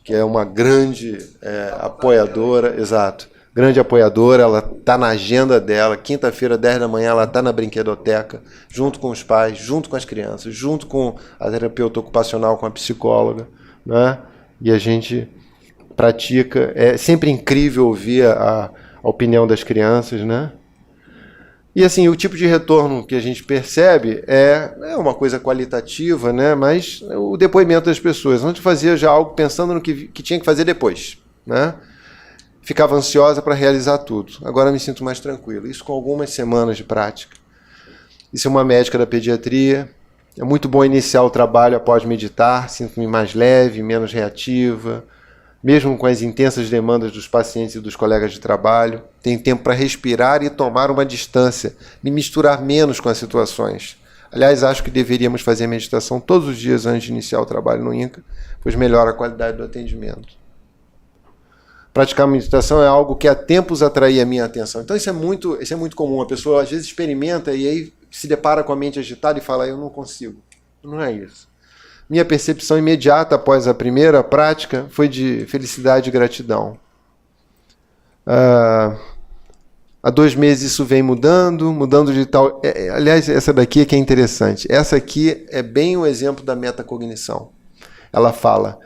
B: que é uma grande apoiadora, exato, grande apoiadora, ela está na agenda dela, quinta-feira, 10 da manhã, ela está na brinquedoteca, junto com os pais, junto com as crianças, junto com a terapeuta ocupacional, com a psicóloga, né? E a gente pratica. É sempre incrível ouvir a opinião das crianças, né? E assim, o tipo de retorno que a gente percebe é uma coisa qualitativa, né? Mas o depoimento das pessoas. Antes fazia já algo pensando no que tinha que fazer depois, né? Ficava ansiosa para realizar tudo. Agora me sinto mais tranquilo. Isso com algumas semanas de prática. Isso é uma médica da pediatria. É muito bom iniciar o trabalho após meditar. Sinto-me mais leve, menos reativa. Mesmo com as intensas demandas dos pacientes e dos colegas de trabalho. Tenho tempo para respirar e tomar uma distância. Me misturar menos com as situações. Aliás, acho que deveríamos fazer meditação todos os dias antes de iniciar o trabalho no INCA, pois melhora a qualidade do atendimento. Praticar meditação é algo que há tempos atraía a minha atenção. Então isso é muito comum. A pessoa às vezes experimenta e aí se depara com a mente agitada e fala, eu não consigo. Não é isso. Minha percepção imediata após a primeira prática foi de felicidade e gratidão. Há 2 meses isso vem mudando de tal... aliás, essa daqui é que é interessante. Essa aqui é bem o exemplo da metacognição. Ela fala...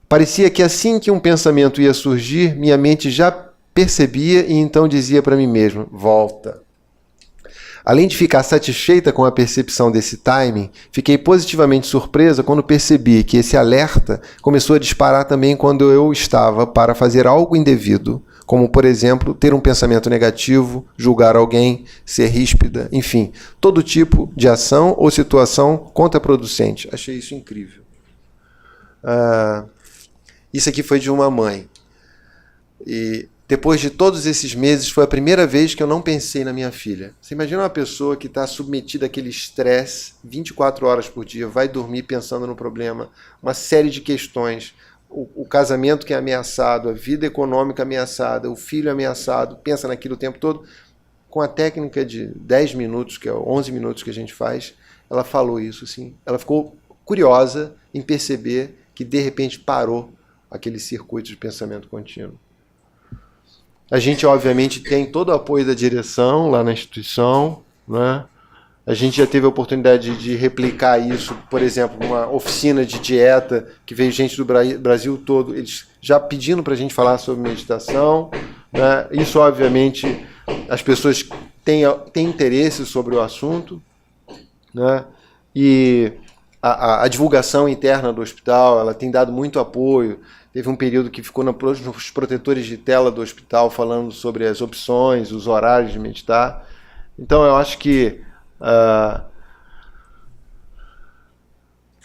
B: Parecia que assim que um pensamento ia surgir, minha mente já percebia e então dizia para mim mesmo, volta. Além de ficar satisfeita com a percepção desse timing, fiquei positivamente surpresa quando percebi que esse alerta começou a disparar também quando eu estava para fazer algo indevido, como, por exemplo, ter um pensamento negativo, julgar alguém, ser ríspida, enfim, todo tipo de ação ou situação contraproducente. Achei isso incrível. Isso aqui foi de uma mãe. E depois de todos esses meses, foi a primeira vez que eu não pensei na minha filha. Você imagina uma pessoa que está submetida àquele estresse 24 horas por dia, vai dormir pensando no problema, uma série de questões, o casamento que é ameaçado, a vida econômica ameaçada, o filho ameaçado, pensa naquilo o tempo todo. Com a técnica de 10 minutos, que é 11 minutos que a gente faz, ela falou isso, assim. Ela ficou curiosa em perceber que de repente parou aquele circuito de pensamento contínuo. A gente, obviamente, tem todo o apoio da direção lá na instituição, né? A gente já teve a oportunidade de replicar isso, por exemplo, uma oficina de dieta, que veio gente do Brasil todo, eles já pedindo para a gente falar sobre meditação, né? Isso, obviamente, as pessoas têm interesse sobre o assunto, né? E a divulgação interna do hospital, ela tem dado muito apoio. Teve um período que ficou nos protetores de tela do hospital falando sobre as opções, os horários de meditar. Então eu acho que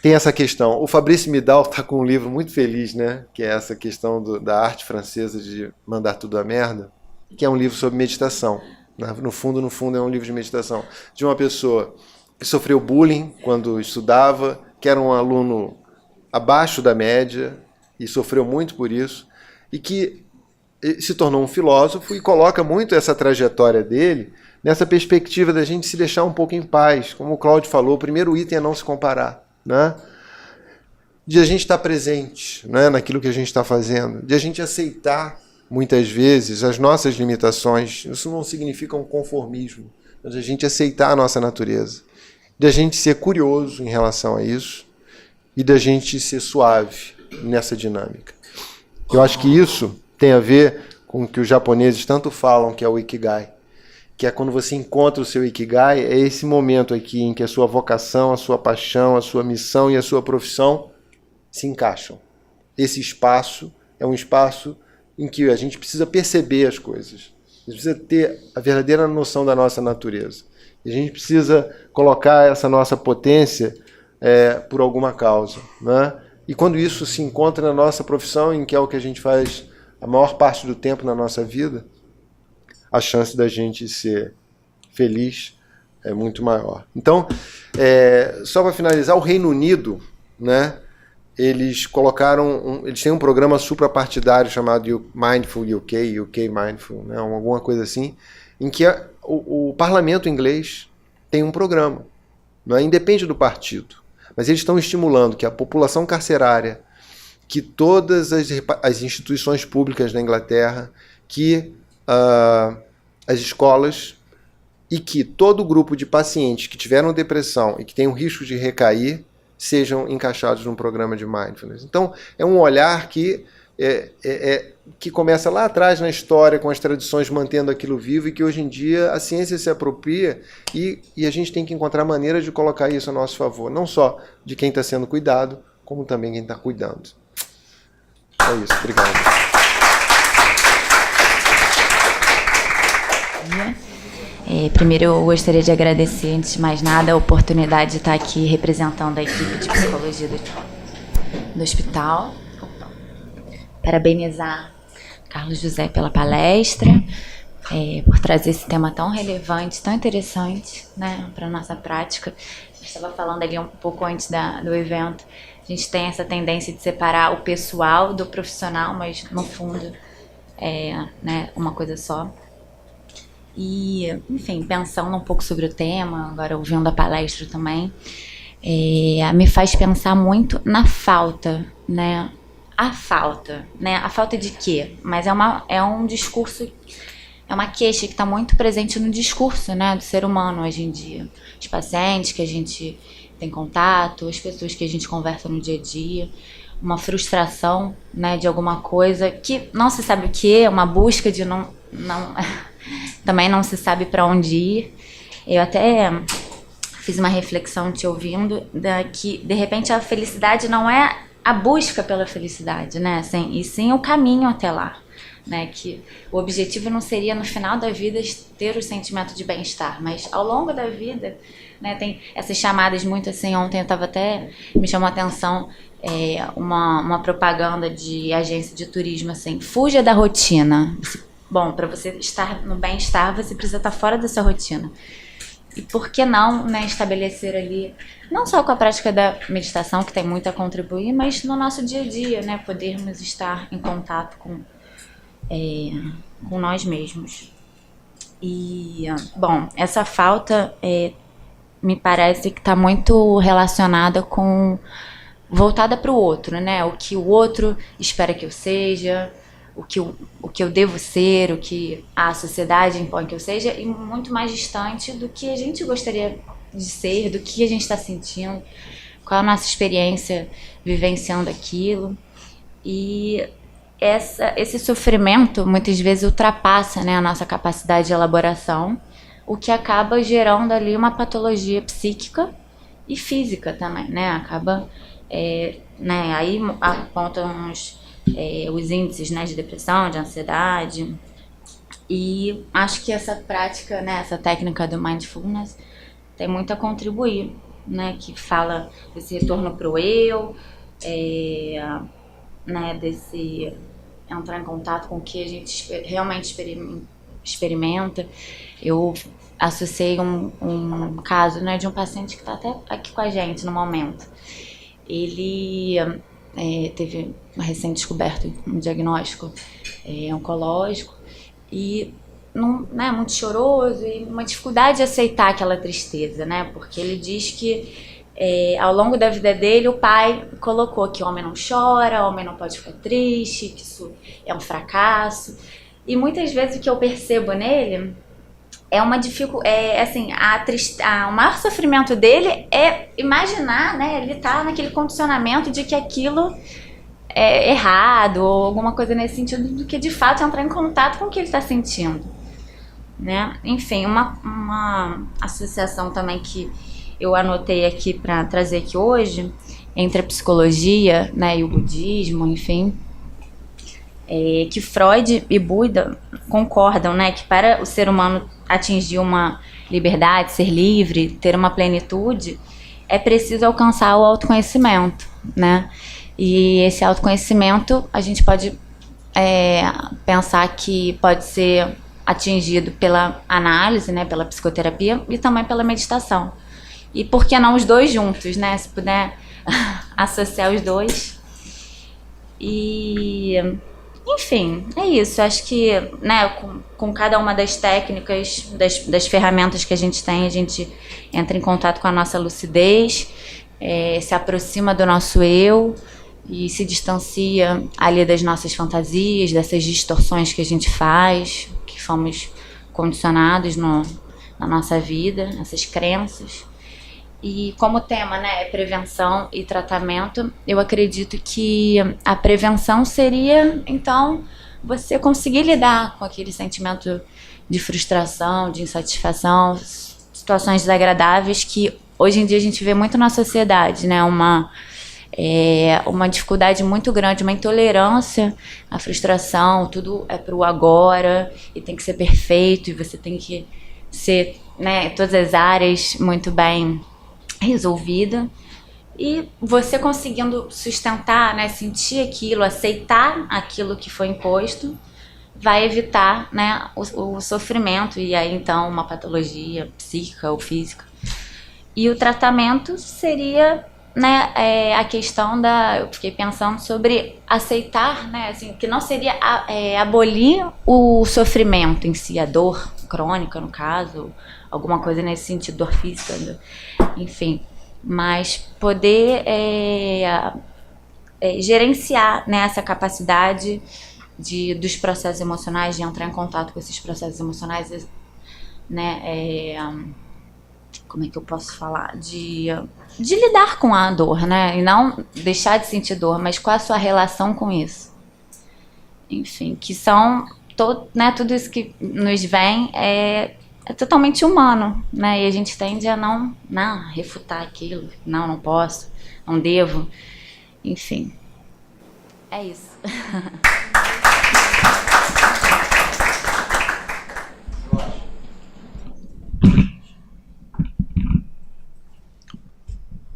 B: tem essa questão. O Fabrice Midal está com um livro muito feliz, né? Que é essa questão da arte francesa de mandar tudo a merda, que é um livro sobre meditação. No fundo é um livro de meditação. De uma pessoa que sofreu bullying quando estudava, que era um aluno abaixo da média, e sofreu muito por isso, e que se tornou um filósofo e coloca muito essa trajetória dele nessa perspectiva da gente se deixar um pouco em paz. Como o Cláudio falou, o primeiro item é não se comparar, né? De a gente estar presente, né, naquilo que a gente está fazendo, de a gente aceitar, muitas vezes, as nossas limitações. Isso não significa um conformismo, mas a gente aceitar a nossa natureza, de a gente ser curioso em relação a isso e da gente ser suave nessa dinâmica. Eu acho que isso tem a ver com o que os japoneses tanto falam, que é o Ikigai, que é quando você encontra o seu Ikigai, é esse momento aqui em que a sua vocação, a sua paixão, a sua missão e a sua profissão se encaixam. Esse espaço é um espaço em que a gente precisa perceber as coisas. A gente precisa ter a verdadeira noção da nossa natureza. A gente precisa colocar essa nossa potência por alguma causa, né? E quando isso se encontra na nossa profissão, em que é o que a gente faz a maior parte do tempo na nossa vida, a chance da gente ser feliz é muito maior. Então, só para finalizar, o Reino Unido, né, eles têm um programa suprapartidário chamado Mindful UK, UK Mindful, né, alguma coisa assim, em que o parlamento inglês tem um programa, não é? Independe do partido, mas eles estão estimulando que a população carcerária, que todas as instituições públicas da Inglaterra, que as escolas e que todo grupo de pacientes que tiveram depressão e que tem o risco de recair sejam encaixados num programa de mindfulness. Então, é um olhar que começa lá atrás na história, com as tradições mantendo aquilo vivo, e que hoje em dia a ciência se apropria e a gente tem que encontrar maneiras de colocar isso a nosso favor, não só de quem está sendo cuidado, como também quem está cuidando. É isso, obrigado.
C: Primeiro eu gostaria de agradecer, antes de mais nada, a oportunidade de estar aqui representando a equipe de psicologia do hospital. Parabenizar Carlos José pela palestra, por trazer esse tema tão relevante, tão interessante, né, para a nossa prática. Eu estava falando ali um pouco antes do evento, a gente tem essa tendência de separar o pessoal do profissional, mas no fundo né, uma coisa só. E, enfim, pensando um pouco sobre o tema, agora ouvindo a palestra também, me faz pensar muito na falta, né? A falta, né? A falta de quê? Mas é um discurso, é uma queixa que está muito presente no discurso, né, do ser humano hoje em dia. Os pacientes que a gente tem contato, as pessoas que a gente conversa no dia a dia, uma frustração, né, de alguma coisa que não se sabe o que, uma busca de não também não se sabe para onde ir. Eu até fiz uma reflexão te ouvindo, que de repente a felicidade não é a busca pela felicidade, né? E sim o caminho até lá, né? Que o objetivo não seria no final da vida ter o sentimento de bem-estar, mas ao longo da vida, né, tem essas chamadas muito assim. Ontem eu estava até, me chamou a atenção uma propaganda de agência de turismo assim: fuja da rotina. Bom, para você estar no bem-estar, você precisa estar fora dessa rotina. E por que não, né, estabelecer ali, não só com a prática da meditação, que tem muito a contribuir, mas no nosso dia a dia, né, podermos estar em contato com nós mesmos. E, bom, essa falta me parece que está muito relacionada com, voltada para o outro, né, o que o outro espera que eu seja, o que eu devo ser, o que a sociedade impõe que eu seja, e muito mais distante do que a gente gostaria de ser, do que a gente está sentindo, qual a nossa experiência vivenciando aquilo. E esse sofrimento muitas vezes ultrapassa, né, a nossa capacidade de elaboração, o que acaba gerando ali uma patologia psíquica e física também, né? Acaba, né, aí apontam os índices, né, de depressão, de ansiedade. E acho que essa prática, né, essa técnica do mindfulness tem muito a contribuir, né, que fala desse retorno para o eu, né, desse entrar em contato com o que a gente realmente experimenta. Eu associei um caso, né, de um paciente que está até aqui com a gente no momento. Ele teve uma recente descoberta, um diagnóstico oncológico, e né, muito choroso e uma dificuldade de aceitar aquela tristeza, né? Porque ele diz que ao longo da vida dele o pai colocou que o homem não chora, o homem não pode ficar triste, que isso é um fracasso. E muitas vezes o que eu percebo nele é uma dificuldade, assim, o maior sofrimento dele é imaginar, né? Ele tá naquele condicionamento de que aquilo é errado ou alguma coisa nesse sentido, do que de fato entrar em contato com o que ele está sentindo. Né? Enfim, uma associação também que eu anotei aqui para trazer aqui hoje, entre a psicologia, né, e o budismo, enfim, que Freud e Buda concordam, né, que para o ser humano atingir uma liberdade, ser livre, ter uma plenitude, é preciso alcançar o autoconhecimento, né? E esse autoconhecimento a gente pode pensar que pode ser atingido pela análise, né, pela psicoterapia e também pela meditação. E por que não os dois juntos, né? Se puder associar os dois. E, enfim, é isso. Acho que, né, com cada uma das técnicas, das ferramentas que a gente tem, a gente entra em contato com a nossa lucidez, se aproxima do nosso eu e se distancia ali das nossas fantasias, dessas distorções que a gente faz, que fomos condicionados na nossa vida, essas crenças. E como tema, né, é prevenção e tratamento, eu acredito que a prevenção seria, então, você conseguir lidar com aquele sentimento de frustração, de insatisfação, situações desagradáveis que hoje em dia a gente vê muito na sociedade, né, uma dificuldade muito grande, uma intolerância à frustração, tudo é pro agora e tem que ser perfeito e você tem que ser, né, todas as áreas muito bem resolvida. E você conseguindo sustentar, né, sentir aquilo, aceitar aquilo que foi imposto, vai evitar, né, o sofrimento e aí então uma patologia psíquica ou física. E o tratamento seria, né, a questão eu fiquei pensando sobre aceitar, né, assim, que não seria abolir o sofrimento em si, a dor crônica, no caso, alguma coisa nesse sentido, dor física, enfim, mas poder gerenciar, né, essa capacidade dos processos emocionais, de entrar em contato com esses processos emocionais, né, como é que eu posso falar? De lidar com a dor, né? E não deixar de sentir dor, mas qual a sua relação com isso? Enfim, que são né, tudo isso que nos vem é totalmente humano, né? E a gente tende a não refutar aquilo. Não posso, não devo. Enfim, é isso.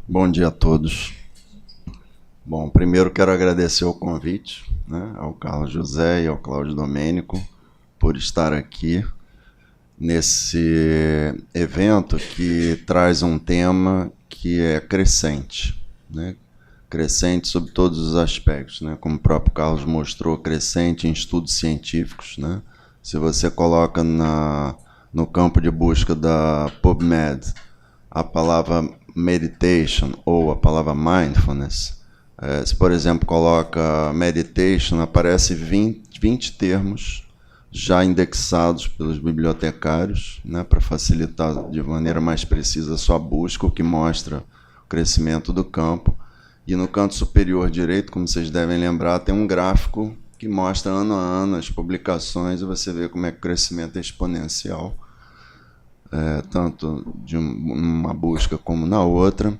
D: Bom dia a todos. Bom, primeiro quero agradecer o convite, né, ao Carlos José e ao Cláudio Domênico por estar aqui nesse evento que traz um tema que é crescente, né, crescente sob todos os aspectos, né, como o próprio Carlos mostrou, crescente em estudos científicos, né. Se você coloca no campo de busca da PubMed a palavra meditation ou a palavra mindfulness, se por exemplo coloca meditation, aparece 20 termos já indexados pelos bibliotecários, né, para facilitar de maneira mais precisa a sua busca, o que mostra o crescimento do campo. E no canto superior direito, como vocês devem lembrar, tem um gráfico que mostra ano a ano as publicações e você vê como é que o crescimento é exponencial. Tanto de uma busca como na outra.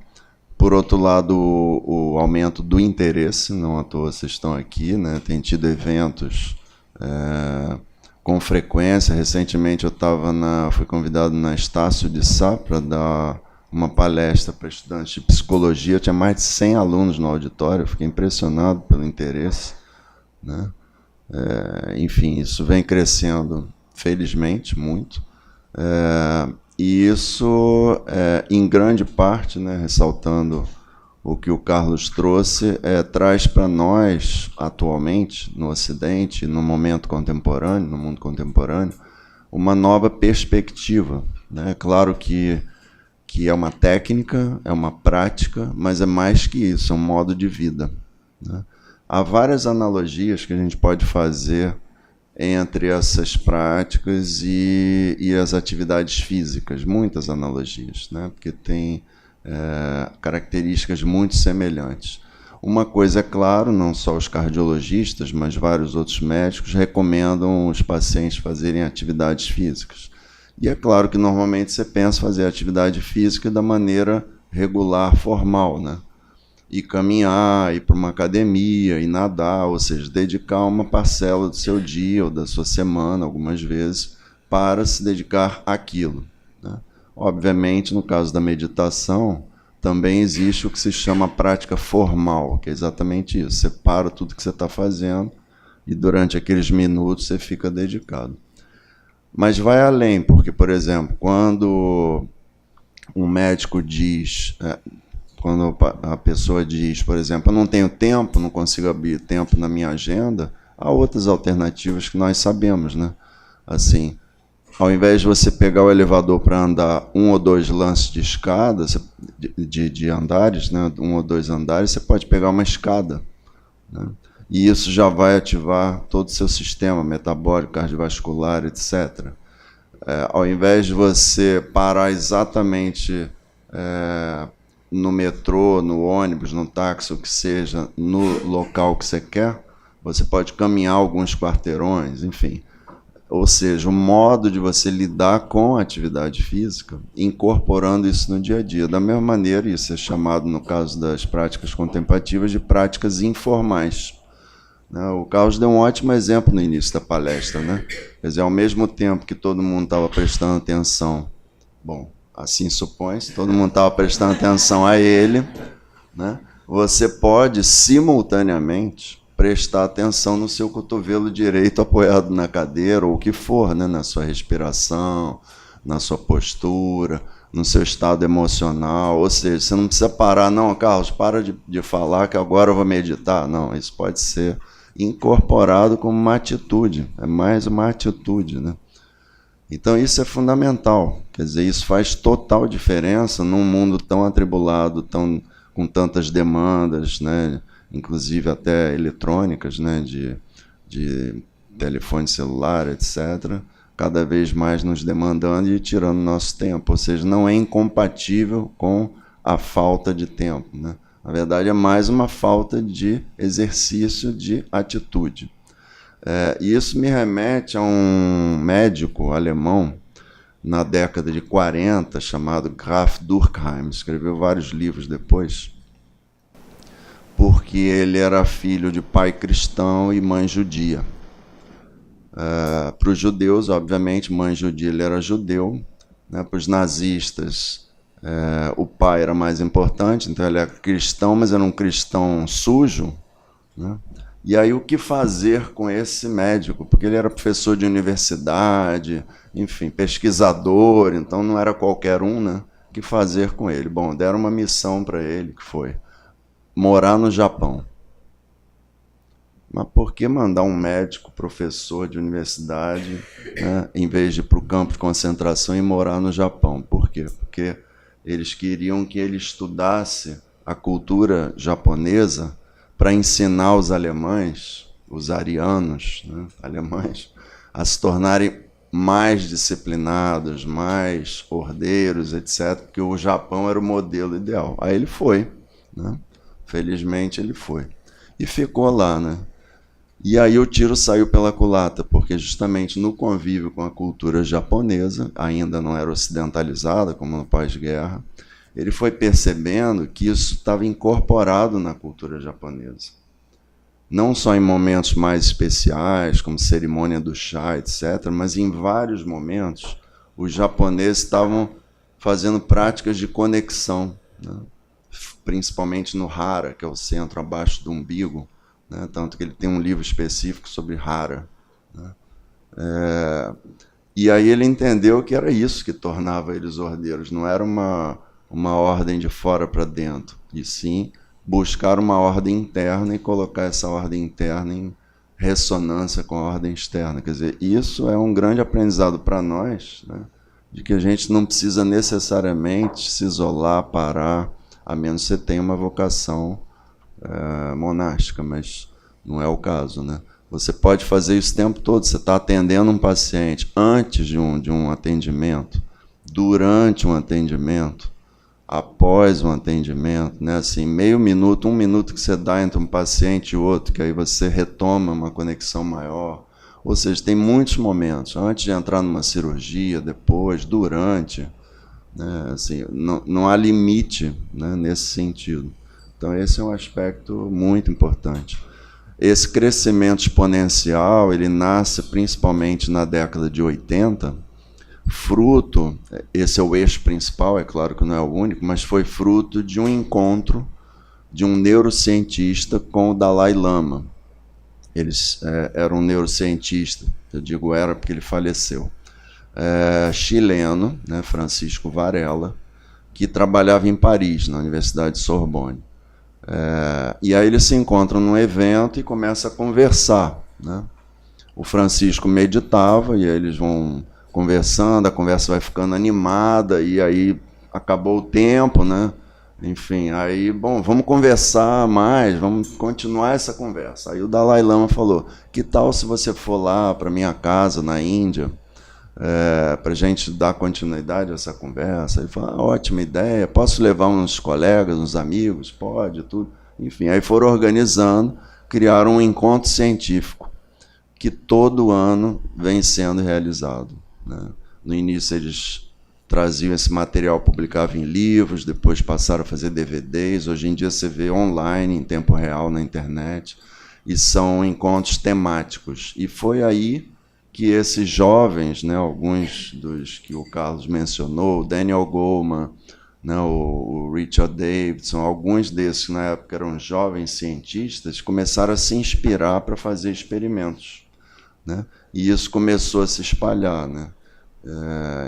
D: Por outro lado, o aumento do interesse, não à toa vocês estão aqui, né? Tem tido eventos com frequência. Recentemente eu fui convidado na Estácio de Sá para dar uma palestra para estudantes de psicologia. Tinha mais de 100 alunos no auditório, eu fiquei impressionado pelo interesse, né? Enfim, isso vem crescendo, felizmente, muito. E isso, em grande parte, né, ressaltando o que o Carlos trouxe traz para nós, atualmente, no Ocidente, no momento contemporâneo, no mundo contemporâneo, uma nova perspectiva, né? Claro que é uma técnica, é uma prática, mas é mais que isso, é um modo de vida, né? Há várias analogias que a gente pode fazer entre essas práticas e as atividades físicas, muitas analogias, né? Porque tem características muito semelhantes. Uma coisa é claro, não só os cardiologistas, mas vários outros médicos recomendam os pacientes fazerem atividades físicas. E é claro que normalmente você pensa fazer atividade física da maneira regular, formal, né? Ir caminhar, ir para uma academia, ir nadar, ou seja, dedicar uma parcela do seu dia ou da sua semana, algumas vezes, para se dedicar àquilo, né? Obviamente, no caso da meditação, também existe o que se chama prática formal, que é exatamente isso. Você para tudo que você está fazendo e durante aqueles minutos você fica dedicado. Mas vai além, porque, por exemplo, quando um médico diz, quando a pessoa diz, por exemplo, eu não tenho tempo, não consigo abrir tempo na minha agenda, há outras alternativas que nós sabemos, né? Assim, ao invés de você pegar o elevador para andar 1 ou 2 lances de escada, de andares, né, 1 ou 2 andares, você pode pegar uma escada, né? E isso já vai ativar todo o seu sistema metabólico, cardiovascular, etc. Ao invés de você parar exatamente no metrô, no ônibus, no táxi, o que seja, no local que você quer, você pode caminhar alguns quarteirões, enfim. Ou seja, o modo de você lidar com a atividade física, incorporando isso no dia a dia. Da mesma maneira, isso é chamado, no caso das práticas contemplativas, de práticas informais. O Carlos deu um ótimo exemplo no início da palestra, né? Quer dizer, ao mesmo tempo que todo mundo estava prestando atenção, bom, assim supõe-se, todo mundo estava prestando atenção a ele, né? Você pode, simultaneamente, prestar atenção no seu cotovelo direito apoiado na cadeira, ou o que for, né? Na sua respiração, na sua postura, no seu estado emocional. Ou seja, você não precisa parar, não, Carlos, para de falar que agora eu vou meditar. Não, isso pode ser incorporado como uma atitude, é mais uma atitude, né? Então isso é fundamental, quer dizer, isso faz total diferença num mundo tão atribulado, com tantas demandas, né? Inclusive até eletrônicas, né? de telefone celular, etc., cada vez mais nos demandando e tirando nosso tempo, ou seja, não é incompatível com a falta de tempo, né? Na verdade, é mais uma falta de exercício de atitude. E isso me remete a um médico alemão, na década de 40, chamado Graf Durkheim, escreveu vários livros depois, porque ele era filho de pai cristão e mãe judia. Para os judeus, obviamente, mãe judia, ele era judeu, né? Para os nazistas, o pai era mais importante, então ele era cristão, mas era um cristão sujo, né? E aí o que fazer com esse médico? Porque ele era professor de universidade, enfim, pesquisador, então não era qualquer um, né? O que fazer com ele? Bom, deram uma missão para ele, que foi morar no Japão. Mas por que mandar um médico, professor de universidade, né, em vez de ir para o campo de concentração e morar no Japão? Por quê? Porque eles queriam que ele estudasse a cultura japonesa para ensinar os alemães, os arianos, né, alemães, a se tornarem mais disciplinados, mais ordeiros, etc., porque o Japão era o modelo ideal. Aí ele foi, né? Felizmente ele foi. E ficou lá, né? E aí o tiro saiu pela culatra, porque justamente no convívio com a cultura japonesa, ainda não era ocidentalizada, como no pós-guerra, ele foi percebendo que isso estava incorporado na cultura japonesa. Não só em momentos mais especiais, como cerimônia do chá, etc., mas em vários momentos os japoneses estavam fazendo práticas de conexão, né? Principalmente no hara, que é o centro abaixo do umbigo, né? Tanto que ele tem um livro específico sobre hara, né? E aí ele entendeu que era isso que tornava eles ordeiros, não era uma uma ordem de fora para dentro, e sim buscar uma ordem interna e colocar essa ordem interna em ressonância com a ordem externa. Quer dizer, isso é um grande aprendizado para nós, né, de que a gente não precisa necessariamente se isolar, parar, a menos que você tenha uma vocação monástica, mas não é o caso, né? Você pode fazer isso o tempo todo. Você está atendendo um paciente antes de um atendimento, durante um atendimento, após um atendimento, né? Assim, meio minuto, 1 minuto que você dá entre um paciente e outro, que aí você retoma uma conexão maior. Ou seja, tem muitos momentos, antes de entrar numa cirurgia, depois, durante, né? Assim, não há limite, né, nesse sentido. Então, esse é um aspecto muito importante. Esse crescimento exponencial, ele nasce principalmente na década de 80, fruto, esse é o eixo principal, é claro que não é o único, mas foi fruto de um encontro de um neurocientista com o Dalai Lama. Eles eram um neurocientista, eu digo era porque ele faleceu, chileno, né, Francisco Varela, que trabalhava em Paris, na Universidade de Sorbonne. E aí eles se encontram num evento e começam a conversar, né? O Francisco meditava e aí eles vão conversando, a conversa vai ficando animada e aí acabou o tempo, né? Enfim, aí, bom, vamos conversar mais, vamos continuar essa conversa. Aí o Dalai Lama falou, que tal se você for lá para minha casa na Índia, para a gente dar continuidade a essa conversa? Ele falou, ótima ideia, posso levar uns colegas, uns amigos? Pode, tudo. Enfim, aí foram organizando, criaram um encontro científico que todo ano vem sendo realizado, né? No início eles traziam esse material, publicavam em livros, depois passaram a fazer DVDs, hoje em dia você vê online, em tempo real, na internet, e são encontros temáticos. E foi aí que esses jovens, né, alguns dos que o Carlos mencionou, o Daniel Goleman, né, o Richard Davidson, alguns desses que na época eram jovens cientistas, começaram a se inspirar para fazer experimentos, né? E isso começou a se espalhar, né?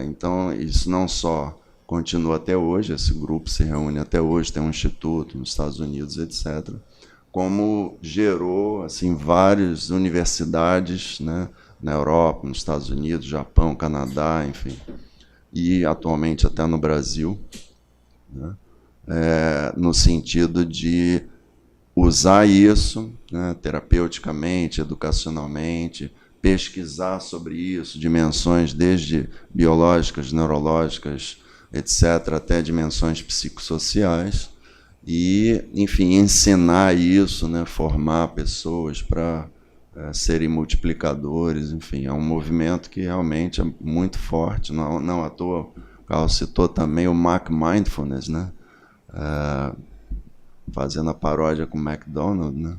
D: Então, isso não só continua até hoje, esse grupo se reúne até hoje, tem um instituto nos Estados Unidos, etc., como gerou assim, várias universidades, né, na Europa, nos Stados Unidos, Japão, Canadá, enfim, e atualmente até no Brasil, né, no sentido de usar isso, né, terapeuticamente, educacionalmente, pesquisar sobre isso, dimensões desde biológicas, neurológicas, etc., até dimensões psicossociais, e, enfim, ensinar isso, né, formar pessoas para serem multiplicadores, enfim, é um movimento que realmente é muito forte, não à toa, o Carlos citou também o Mac Mindfulness, né, fazendo a paródia com o McDonald's, né,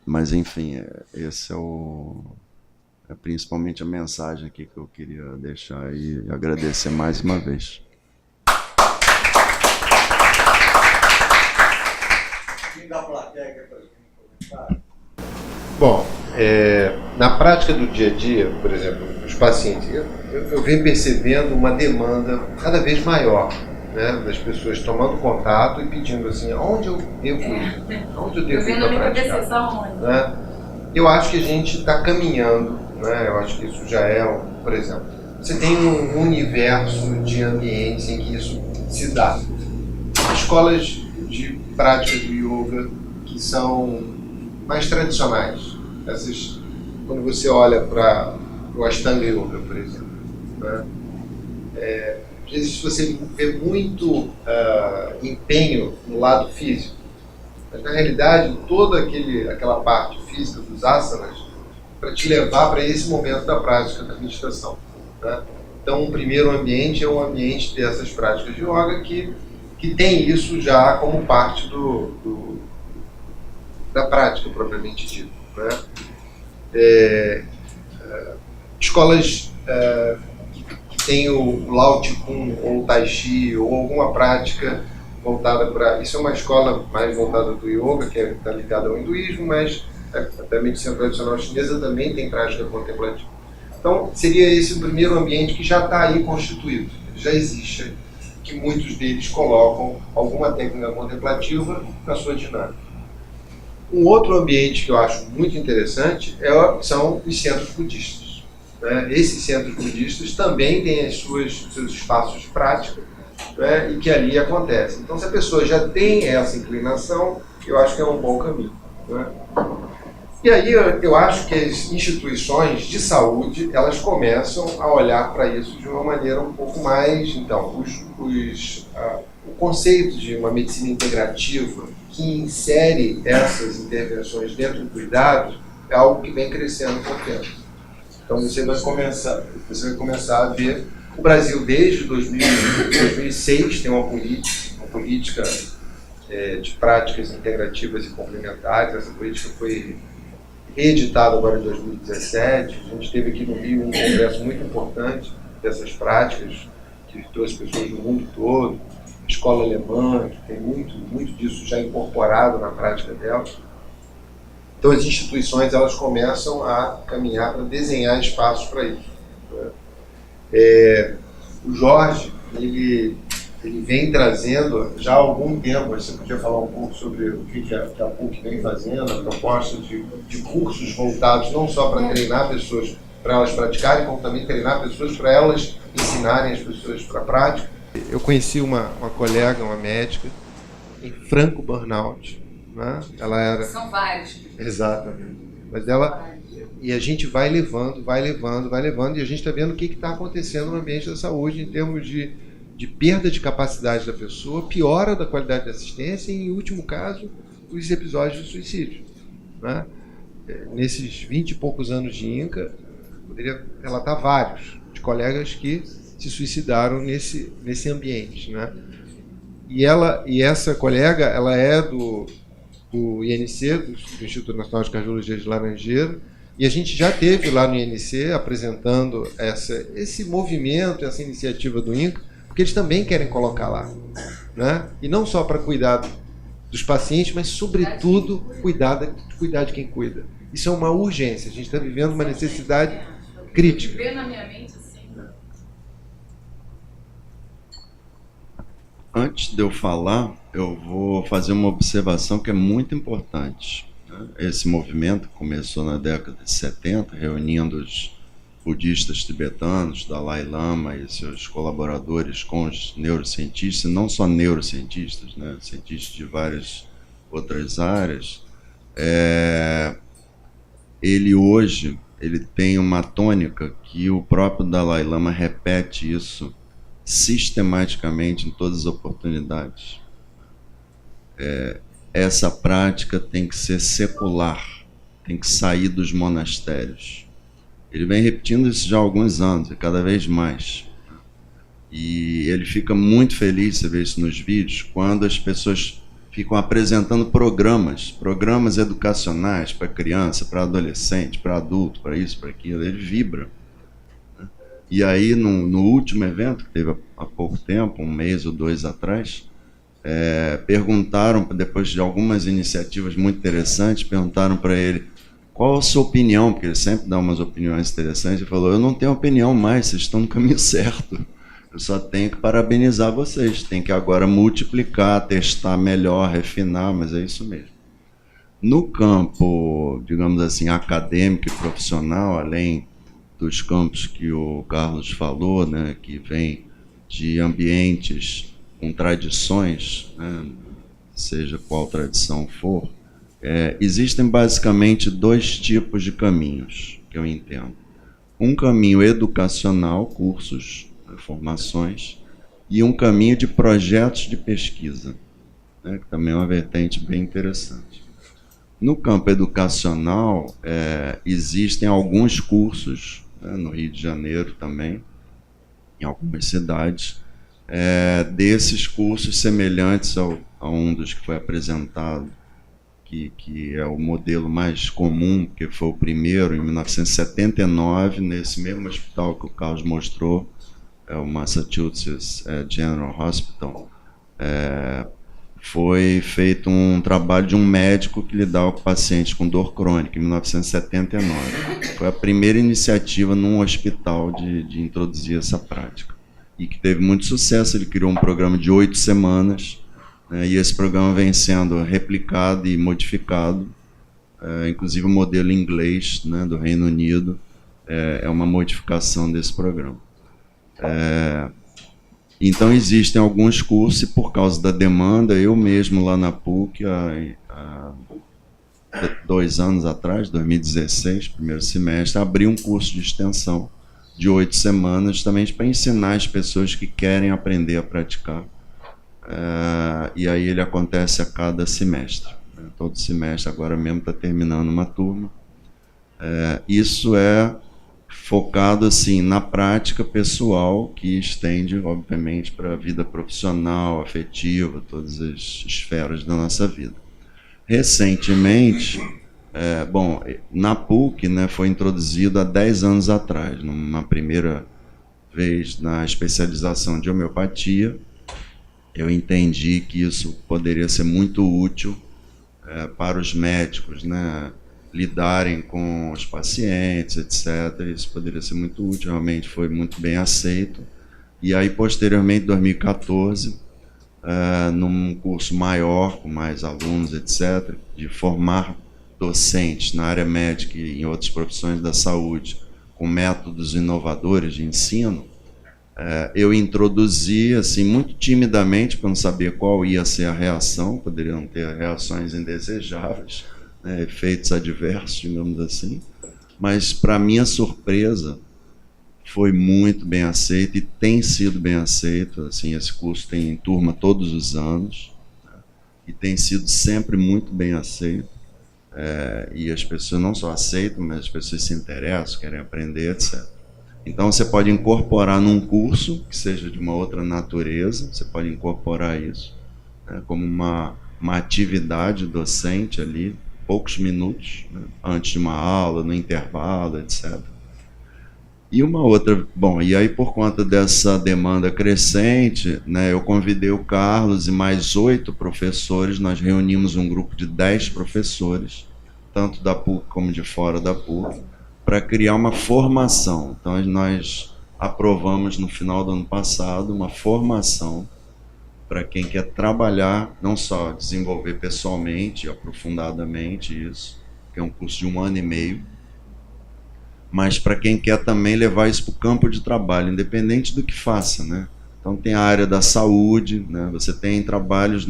D: mas, enfim, esse é principalmente a mensagem aqui que eu queria deixar e agradecer mais uma vez.
B: Bom, na prática do dia a dia, por exemplo, os pacientes, eu venho percebendo uma demanda cada vez maior, né, das pessoas tomando contato e pedindo assim, onde eu devo ir? Onde eu devo ir para praticar? Né? Eu acho que a gente está caminhando, né, eu acho que isso já é, por exemplo, você tem um universo de ambientes em que isso se dá. Escolas de prática do yoga que são mais tradicionais. Essas, quando você olha para o Ashtanga Yoga, por exemplo, né? Às vezes você vê muito empenho no lado físico, mas na realidade toda aquela parte física dos asanas para te levar para esse momento da prática da meditação, né? Então, o primeiro ambiente é um ambiente dessas práticas de yoga que tem isso já como parte da prática propriamente dita, né? Escolas que tem o Lao Tzu ou o Tai Chi ou alguma prática voltada para... Isso é uma escola mais voltada do yoga, que está ligada ao hinduísmo, mas até a medicina tradicional chinesa também tem prática contemplativa. Então, seria esse o primeiro ambiente que já está aí constituído, já existe, que muitos deles colocam alguma técnica contemplativa na sua dinâmica. Um outro ambiente que eu acho muito interessante são os centros budistas, né? Esses centros budistas também têm seus espaços de prática, né? E que ali acontece. Então, se a pessoa já tem essa inclinação, eu acho que é um bom caminho, né? E aí eu acho que as instituições de saúde, elas começam a olhar para isso de uma maneira um pouco mais... Então, o conceito de uma medicina integrativa que insere essas intervenções dentro do cuidado é algo que vem crescendo com o tempo. Então você vai começar a ver o Brasil desde 2006 tem uma política de práticas integrativas e complementares. Essa política foi reeditada agora em 2017. A gente teve aqui no Rio um congresso muito importante dessas práticas, que trouxe pessoas do mundo todo, a escola alemã, que tem muito disso já incorporado na prática dela. Então as instituições, elas começam a caminhar para desenhar espaços para isso. O Jorge, ele vem trazendo já há algum tempo, você podia falar um pouco sobre o que a PUC vem fazendo, a proposta de cursos voltados não só para treinar pessoas, para elas praticarem, como também treinar pessoas para elas ensinarem as pessoas para a prática. Eu conheci uma colega, uma médica, em franco burnout, né? Ela era...
E: São vários.
B: Exatamente. Mas e a gente vai levando, e a gente está vendo o que está acontecendo no ambiente da saúde em termos de perda de capacidade da pessoa, piora da qualidade da assistência e, em último caso, os episódios de suicídio, né? Nesses 20 e poucos anos de INCA, poderia relatar vários de colegas que se suicidaram nesse ambiente, né? E essa colega, ela é do INC, do Instituto Nacional de Cardiologia de Laranjeira, e a gente já teve lá no INC apresentando esse movimento, essa iniciativa do INCA, porque eles também querem colocar lá, né? E não só para cuidar dos pacientes, mas, sobretudo, cuidar de quem cuida. Isso é uma urgência, a gente está vivendo uma necessidade crítica.
E: Vê na minha mente assim.
D: Antes de eu falar, eu vou fazer uma observação que é muito importante. Esse movimento começou na década de 70, reunindo os budistas tibetanos, Dalai Lama e seus colaboradores com os neurocientistas, não só neurocientistas, né, cientistas de várias outras áreas. Ele hoje tem uma tônica que o próprio Dalai Lama repete isso sistematicamente em todas as oportunidades. Essa prática tem que ser secular, tem que sair dos monastérios. Ele vem repetindo isso já há alguns anos, e cada vez mais. E ele fica muito feliz, você vê isso nos vídeos, quando as pessoas ficam apresentando programas educacionais para criança, para adolescente, para adulto, para isso, para aquilo. Ele vibra. E aí, no último evento, que teve há pouco tempo, 1 mês ou 2 atrás, perguntaram, depois de algumas iniciativas muito interessantes, perguntaram para ele qual a sua opinião, porque ele sempre dá umas opiniões interessantes. Ele falou: eu não tenho opinião mais, vocês estão no caminho certo. Eu só tenho que parabenizar vocês, tem que agora multiplicar, testar melhor, refinar, mas é isso mesmo. No campo, digamos assim, acadêmico e profissional, além dos campos que o Carlos falou, né, que vem de ambientes com tradições, né, seja qual tradição for, existem basicamente 2 tipos de caminhos que eu entendo. Um caminho educacional, cursos, formações, e um caminho de projetos de pesquisa, né, que também é uma vertente bem interessante. No campo educacional, existem alguns cursos, né, no Rio de Janeiro também, em algumas cidades, desses cursos semelhantes a um dos que foi apresentado, que é o modelo mais comum, que foi o primeiro, em 1979, nesse mesmo hospital que o Carlos mostrou, o Massachusetts General Hospital. Foi feito um trabalho de um médico que lidava com pacientes com dor crônica, em 1979. Foi a primeira iniciativa num hospital de introduzir essa prática. e que teve muito sucesso. Ele criou um programa de 8 semanas, e esse programa vem sendo replicado e modificado, inclusive o modelo inglês, né, do Reino Unido é uma modificação desse programa. Então existem alguns cursos, e por causa da demanda, eu mesmo lá na PUC, há 2 anos atrás, 2016, primeiro semestre, abri um curso de extensão de 8 semanas, justamente para ensinar as pessoas que querem aprender a praticar. E aí ele acontece a cada semestre. Todo semestre, agora mesmo está terminando uma turma. Isso é focado assim, na prática pessoal, que estende, obviamente, para a vida profissional, afetiva, todas as esferas da nossa vida. Recentemente, na PUC, né, foi introduzido há 10 anos atrás, numa primeira vez na especialização de homeopatia. Eu entendi que isso poderia ser muito útil para os médicos, né, lidarem com os pacientes, etc. Isso poderia ser muito útil, realmente foi muito bem aceito. E aí, posteriormente, em 2014, num curso maior, com mais alunos, etc., de formar docentes na área médica e em outras profissões da saúde, com métodos inovadores de ensino, eu introduzi, assim, muito timidamente, para não saber qual ia ser a reação, poderiam ter reações indesejáveis, né, efeitos adversos, digamos assim, mas, para minha surpresa, foi muito bem aceito e tem sido bem aceito. Assim, esse curso tem em turma todos os anos, né, e tem sido sempre muito bem aceito. E as pessoas não só aceitam, mas as pessoas se interessam, querem aprender, etc. Então você pode incorporar num curso que seja de uma outra natureza, você pode incorporar isso, né, como uma atividade docente ali, poucos minutos, né, antes de uma aula, no intervalo, etc. E uma outra, e aí por conta dessa demanda crescente, né, eu convidei o Carlos e mais 8 professores, nós reunimos um grupo de 10 professores, tanto da PUC como de fora da PUC, para criar uma formação. Então nós aprovamos no final do ano passado uma formação para quem quer trabalhar, não só desenvolver pessoalmente, aprofundadamente isso, que é um curso de 1 ano e meio, mas para quem quer também levar isso para o campo de trabalho, independente do que faça, né? Então tem a área da saúde, né? Você tem trabalhos,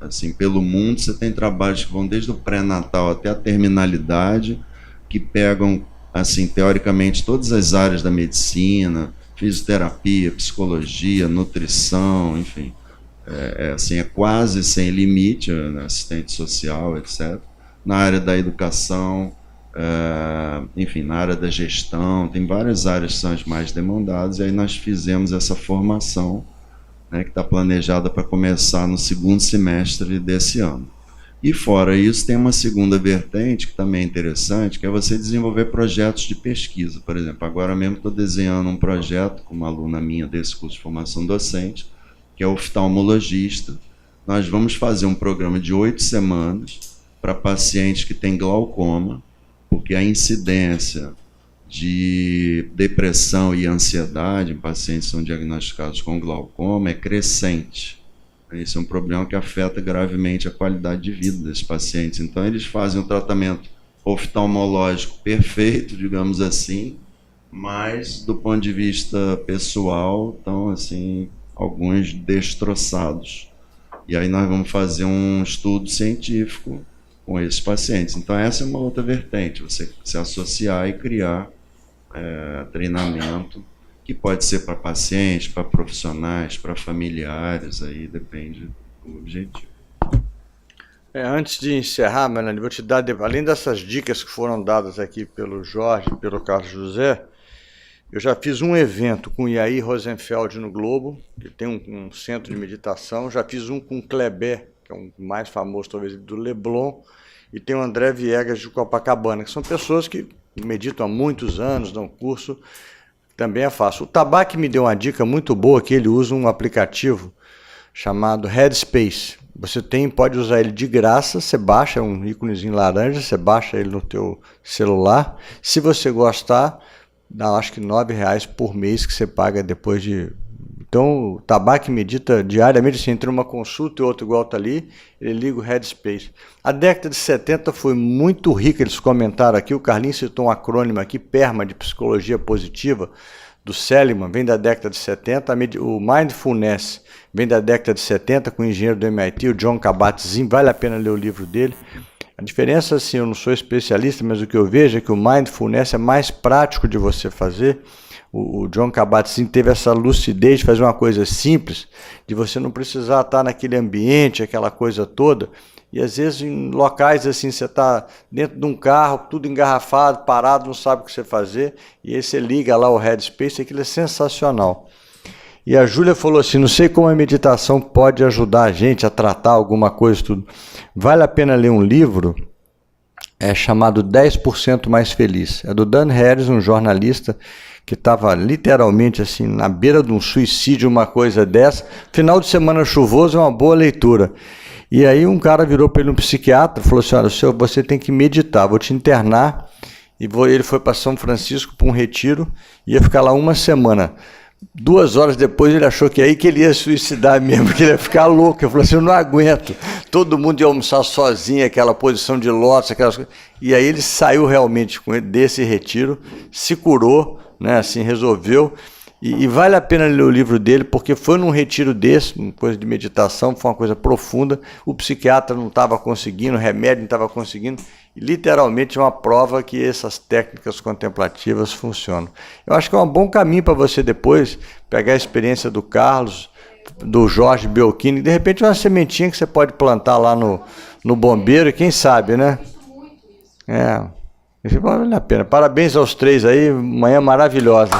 D: assim, pelo mundo, você tem trabalhos que vão desde o pré-natal até a terminalidade, que pegam, assim, teoricamente, todas as áreas da medicina, fisioterapia, psicologia, nutrição, enfim. Assim, é quase sem limite, né? Assistente social, etc. Na área da educação, enfim, na área da gestão, tem várias áreas que são as mais demandadas, e aí nós fizemos essa formação, né, que está planejada para começar no 2º semestre desse ano. E fora isso, tem uma segunda vertente que também é interessante, que é você desenvolver projetos de pesquisa. Por exemplo, agora mesmo estou desenhando um projeto com uma aluna minha desse curso de formação docente, que é oftalmologista. Nós vamos fazer um programa de 8 semanas para pacientes que têm glaucoma, porque a incidência de depressão e ansiedade em pacientes que são diagnosticados com glaucoma é crescente. Esse é um problema que afeta gravemente a qualidade de vida desses pacientes. Então, eles fazem um tratamento oftalmológico perfeito, digamos assim, mas, do ponto de vista pessoal, estão, assim, alguns destroçados. E aí nós vamos fazer um estudo científico com esses pacientes. Então essa é uma outra vertente, você se associar e criar treinamento, que pode ser para pacientes, para profissionais, para familiares, aí depende do objetivo.
A: Antes de encerrar, Melanie, vou te dar, além dessas dicas que foram dadas aqui pelo Jorge e pelo Carlos José, eu já fiz um evento com o Yair Rosenfeld no Globo, que tem um centro de meditação. Já fiz um com o Kleber, que é um mais famoso, talvez, do Leblon, e tem o André Viegas de Copacabana, que são pessoas que meditam há muitos anos, dão curso, também é fácil. O Tabaque me deu uma dica muito boa, que ele usa um aplicativo chamado Headspace. Você pode usar ele de graça, você baixa, um íconezinho laranja, você baixa ele no teu celular. Se você gostar, dá acho que R$9 por mês que você paga depois de Então, o Tabaque medita diariamente, assim, entre uma consulta e outra, igual está ali, ele liga o Headspace. A década de 70 foi muito rica, eles comentaram aqui, o Carlinhos citou um acrônimo aqui, PERMA, de Psicologia Positiva, do Seligman, vem da década de 70, o Mindfulness vem da década de 70, com o engenheiro do MIT, o John Kabat-Zinn, vale a pena ler o livro dele. A diferença, assim, eu não sou especialista, mas o que eu vejo é que o Mindfulness é mais prático de você fazer. O John Kabat-Zinn teve essa lucidez de fazer uma coisa simples, de você não precisar estar naquele ambiente, aquela coisa toda. E às vezes em locais assim, você está dentro de um carro, tudo engarrafado, parado, não sabe o que você fazer, e aí você liga lá o Headspace, aquilo é sensacional. E a Júlia falou assim, não sei como a meditação pode ajudar a gente a tratar alguma coisa, tudo. Vale a pena ler um livro chamado 10% Mais Feliz. É do Dan Harris, um jornalista que estava literalmente assim na beira de um suicídio, uma coisa dessa. Final de semana chuvoso é uma boa leitura. E aí um cara virou para ele, um psiquiatra, falou assim, olha, senhor, você tem que meditar, vou te internar. E ele foi para São Francisco para um retiro, ia ficar lá uma semana. 2 horas depois ele achou que aí que ele ia suicidar mesmo, que ele ia ficar louco. Eu falei assim, eu não aguento. Todo mundo ia almoçar sozinho, aquela posição de lótus, aquelas coisas. E aí ele saiu realmente desse retiro, se curou, né, assim, resolveu. E vale a pena ler o livro dele, porque foi num retiro desse, uma coisa de meditação, foi uma coisa profunda. O psiquiatra não estava conseguindo, o remédio não estava conseguindo. E literalmente é uma prova que essas técnicas contemplativas funcionam. Eu acho que é um bom caminho para você depois pegar a experiência do Carlos, do Jorge Belchini, de repente uma sementinha que você pode plantar lá no bombeiro, quem sabe, né? Vale a pena. Parabéns aos 3 aí, manhã maravilhosa.